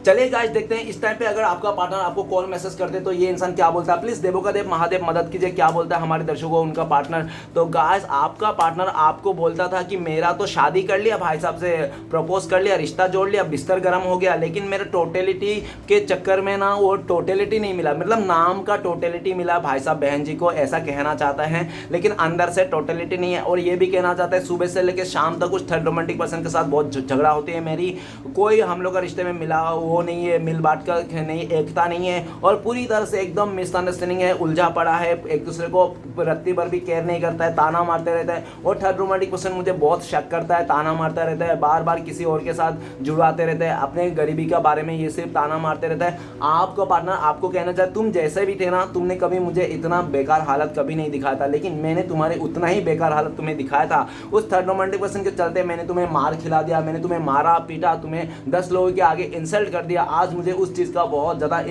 चलिए गाइस देखते हैं इस टाइम पे अगर आपका पार्टनर आपको कॉल मैसेज करते तो ये इंसान क्या बोलता है। प्लीज देवों का देव महादेव मदद कीजिए, क्या बोलता है हमारे दर्शकों उनका पार्टनर। तो गाइस आपका पार्टनर आपको बोलता था कि मेरा तो शादी कर लिया, भाई साहब से प्रपोज कर लिया, रिश्ता जोड़ लिया, बिस्तर गर्म हो गया, लेकिन मेरे टोटलिटी के चक्कर में ना वो टोटलिटी नहीं मिला, मतलब नाम का टोटलिटी मिला भाई साहब बहन जी को, ऐसा कहना चाहता है, लेकिन अंदर से टोटलिटी नहीं है। और ये भी कहना चाहता है सुबह से लेकर शाम तक कुछ थर्ड रोमांटिक पर्सन के साथ बहुत झगड़ा होती है मेरी, कोई हम लोग का रिश्ते में मिला वो नहीं है, मिल बांट कर नहीं, एकता नहीं है, और पूरी तरह से एकदम मिसअंडरस्टैंडिंग है, उलझा पड़ा है, एक दूसरे को रत्ती भर भी केयर नहीं करता है, ताना मारते रहता है। और थर्ड रोमांटिक पर्सन मुझे बहुत शक करता है, ताना मारता रहता है, बार बार किसी और के साथ जुड़वाते रहते हैं, अपने गरीबी के बारे में ये सिर्फ ताना मारते रहता है। आपका पार्टनर आपको कहना चाहे तुम जैसे भी थे ना, तुमने कभी मुझे इतना बेकार हालत कभी नहीं दिखाया था, लेकिन मैंने तुम्हारे उतना ही बेकार हालत तुम्हें दिखाया था। उस थर्ड रोमांटिक पर्सन के चलते मैंने तुम्हें मार खिला दिया, मैंने तुम्हें मारा पीटा, तुम्हें 10 लोगों के आगे इंसल्ट कर दिया। आज मुझे उस चीज़ का बहुत ज़्यादा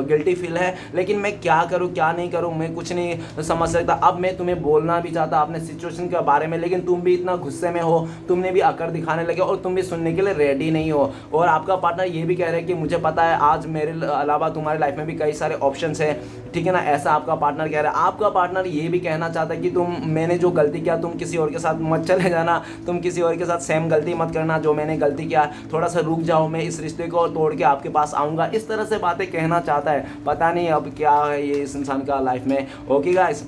गिल्टी फील है, लेकिन मैं क्या करूँ क्या नहीं करूँ, मैं कुछ नहीं समझ सकता। अब मैं तुम्हें बोलना भी चाहता अपने सिचुएशन के बारे में, लेकिन तुम भी इतना गुस्से में हो, तुमने भी अकड़ दिखाने लगे और तुम भी सुनने के लिए रेडी नहीं हो। और आपका पार्टनर ये भी कह रहे हैं कि मुझे पता है आज मेरे अलावा तुम्हारी लाइफ में भी कई सारे ऑप्शंस हैं, ठीक है ना, ऐसा आपका पार्टनर कह रहा है। आपका पार्टनर ये भी कहना चाहता है कि मैंने जो गलती किया तुम किसी और के साथ मत चले जाना, तुम किसी और के साथ सेम गलती मत करना जो मैंने गलती किया, थोड़ा सा रुक जाओ, मैं इस रिश्ते को तोड़ के आपके पास आऊँगा, इस तरह से बातें कहना चाहता है। पता नहीं अब क्या है ये इस इंसान का लाइफ में। ओके गाइस,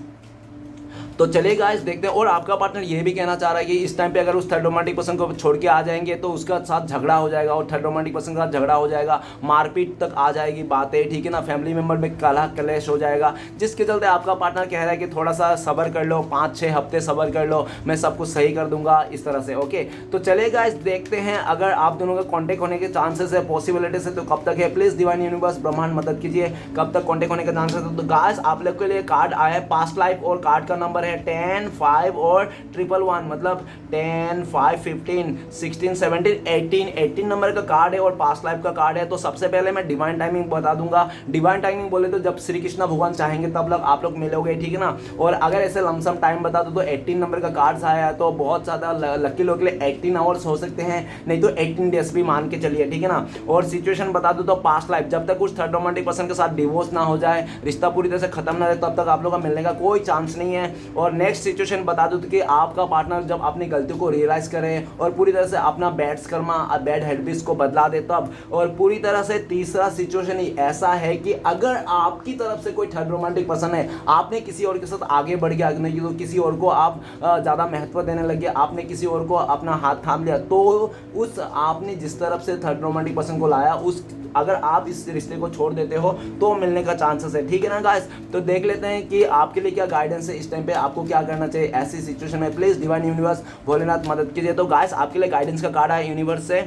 तो चलिए गाइस देखते हैं। और आपका पार्टनर ये भी कहना चाह रहा है कि इस टाइम पे अगर उस थर्ड रोमांटिक पर्सन को छोड़ के आ जाएंगे तो उसका साथ झगड़ा हो जाएगा, और थर्ड रोमांटिक पर्सन का झगड़ा हो जाएगा, मारपीट तक आ जाएगी बातें, ठीक है ना, फैमिली मेंबर में कलह कलेश हो जाएगा, जिसके चलते आपका पार्टनर कह रहा है कि थोड़ा सा सब्र कर लो, 5-6 हफ्ते सब्र कर लो, मैं सब कुछ सही कर दूंगा, इस तरह से। ओके, तो चलिए गाइस देखते हैं अगर आप दोनों का कॉन्टेक्ट होने के चांसेस है, पॉसिबिलिटीज है, तो कब तक है। प्लीज डिवाइन यूनिवर्स ब्रह्मांड मदद कीजिए, कब तक कॉन्टेक्ट होने के चांसेस है। तो गाइस आप लोग के लिए कार्ड आया है पास्ट लाइफ, और कार्ड का नंबर है 10, 5 और 111, मतलब 10, 5, 15, 16, 17, 18 नंबर का कार्ड है और पास्ट लाइफ का कार्ड है। तो सबसे पहले मैं डिवाइन टाइमिंग बता दूंगा। डिवाइन टाइमिंग बोले तो जब श्री कृष्ण भगवान चाहेंगे तब आप लोग मिलोगे, ठीक है ना। और अगर ऐसे लमसम टाइम बता दो तो 18 नंबर का कार्ड्स आया है, तो बहुत ज़्यादा लकी लोग के लिए 18 आवर्स हो सकते हैं, नहीं तो 18 डेज भी मान के चलिए, ठीक है ना। और सिचुएशन बता दो तो पास्ट लाइफ, जब तक उस थर्ड रोमांटिक पर्सन के साथ डिवोर्स ना हो जाए, रिश्ता पूरी तरह से खत्म ना हो तब तक आप लोग का मिलने का कोई चांस नहीं है। और नेक्स्ट सिचुएशन बता दो कि आपका पार्टनर जब अपनी गलती को रियलाइज करे और पूरी तरह से अपना बैड हैबिट्स को बदला दे तब। और पूरी तरह से तीसरा सिचुएशन ही ऐसा है कि अगर आपकी तरफ से कोई थर्ड रोमांटिक पर्सन है, आपने किसी और के साथ आगे बढ़ गया, तो किसी और को आप ज़्यादा महत्व देने लगे, आपने किसी और को अपना हाथ थाम लिया, तो उस आपने जिस तरफ से थर्ड रोमांटिक पर्सन को लाया उस अगर आप इस रिश्ते को छोड़ देते हो तो मिलने का चांसेस है, ठीक है ना गाइस। तो देख लेते हैं कि आपके लिए क्या गाइडेंस है इस टाइम पे, आपको क्या करना चाहिए ऐसी सिचुएशन में। प्लीज डिवाइन यूनिवर्स भोलेनाथ मदद कीजिए। तो गाइस आपके लिए गाइडेंस का कार्ड है यूनिवर्स से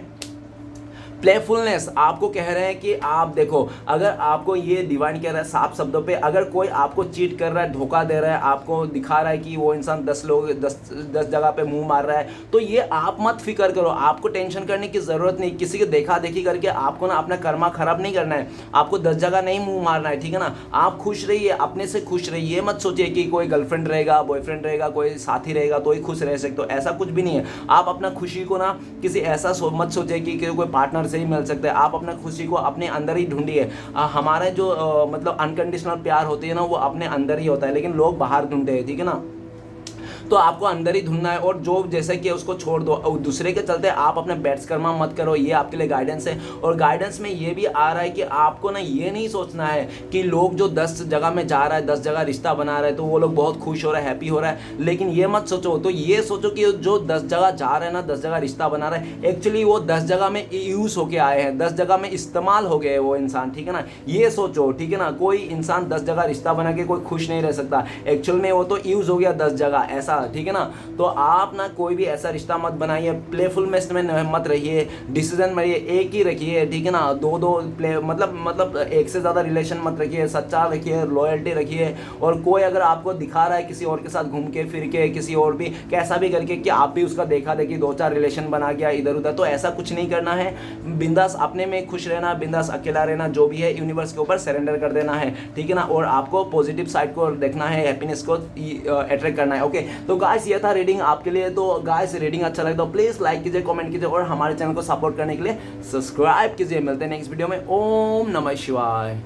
प्लेफुलनेस। आपको कह रहे हैं कि आप देखो, अगर आपको ये डिवाइन कह रहा है साफ शब्दों पे, अगर कोई आपको चीट कर रहा है, धोखा दे रहा है, आपको दिखा रहा है कि वो इंसान 10 जगह पे मुंह मार रहा है, तो ये आप मत फिक्र करो, आपको टेंशन करने की ज़रूरत नहीं। किसी के देखा देखी करके आपको ना अपना कर्मा खराब नहीं करना है, आपको 10 जगह नहीं मुंह मारना है, ठीक है ना। आप खुश रहिए, अपने से खुश रहिए, ये मत सोचिए कि कोई गर्लफ्रेंड रहेगा, बॉयफ्रेंड रहेगा, कोई साथी रहेगा तो ही खुश रह सकते हो, ऐसा कुछ भी नहीं है। आप अपना खुशी को ना किसी ऐसा मत सोचिए कि कोई पार्टनर से ही मिल सकते हैं। आप अपना खुशी को अपने अंदर ही ढूंढिए। हमारा जो मतलब अनकंडीशनल प्यार होती है ना, वो अपने अंदर ही होता है, लेकिन लोग बाहर ढूंढते हैं, ठीक है ना। तो आपको अंदर ही ढूंढना है, और जो जैसे कि उसको छोड़ दो, और दूसरे के चलते आप अपने बैट्स कर्मा मत करो, ये आपके लिए गाइडेंस है। और गाइडेंस में ये भी आ रहा है कि आपको ना ये नहीं सोचना है कि लोग जो 10 जगह में जा रहा है, 10 जगह रिश्ता बना रहे हैं तो वो लोग बहुत खुश हो रहा है, हैप्पी हो रहा है, लेकिन ये मत सोचो। तो ये सोचो कि जो 10 जगह जा रहे हैं ना, 10 जगह रिश्ता बना रहे हैं, एक्चुअली वो 10 जगह में यूज होके आए हैं, 10 जगह में इस्तेमाल हो गए वो इंसान, ठीक है ना। ये सोचो, ठीक है ना। कोई इंसान 10 जगह रिश्ता बना के कोई खुश नहीं रह सकता, एक्चुअल में वो तो यूज हो गया 10 जगह, ऐसा, ठीक है ना। तो आप ना कोई भी ऐसा रिश्ता मत बनाइए, प्लेफुलनेस में मत रहिए, डिसीजन में एक ही रखिए, ठीक है ना। दो प्ले मतलब एक से ज़्यादा रिलेशन मत रखिए, सच्चा रखिए, लॉयल्टी रखिए। और कोई अगर आपको दिखा रहा है किसी और के साथ घूम के फिर के, किसी और भी कैसा भी करके कि आप भी उसका देखा देखी 2-4 रिलेशन बना गया इधर उधर, तो ऐसा कुछ नहीं करना है। बिंदास अपने में खुश रहना, बिंदास अकेला रहना, जो भी है यूनिवर्स के ऊपर सरेंडर कर देना है, ठीक है ना। और आपको पॉजिटिव साइड को देखना है, हैप्पीनेस को अट्रैक्ट करना है। ओके, तो गाइस ये था रीडिंग आपके लिए। तो गाइस रीडिंग अच्छा लगे तो प्लीज लाइक कीजिए, कमेंट कीजिए, और हमारे चैनल को सपोर्ट करने के लिए सब्सक्राइब कीजिए। मिलते हैं नेक्स्ट वीडियो में। ओम नमः शिवाय।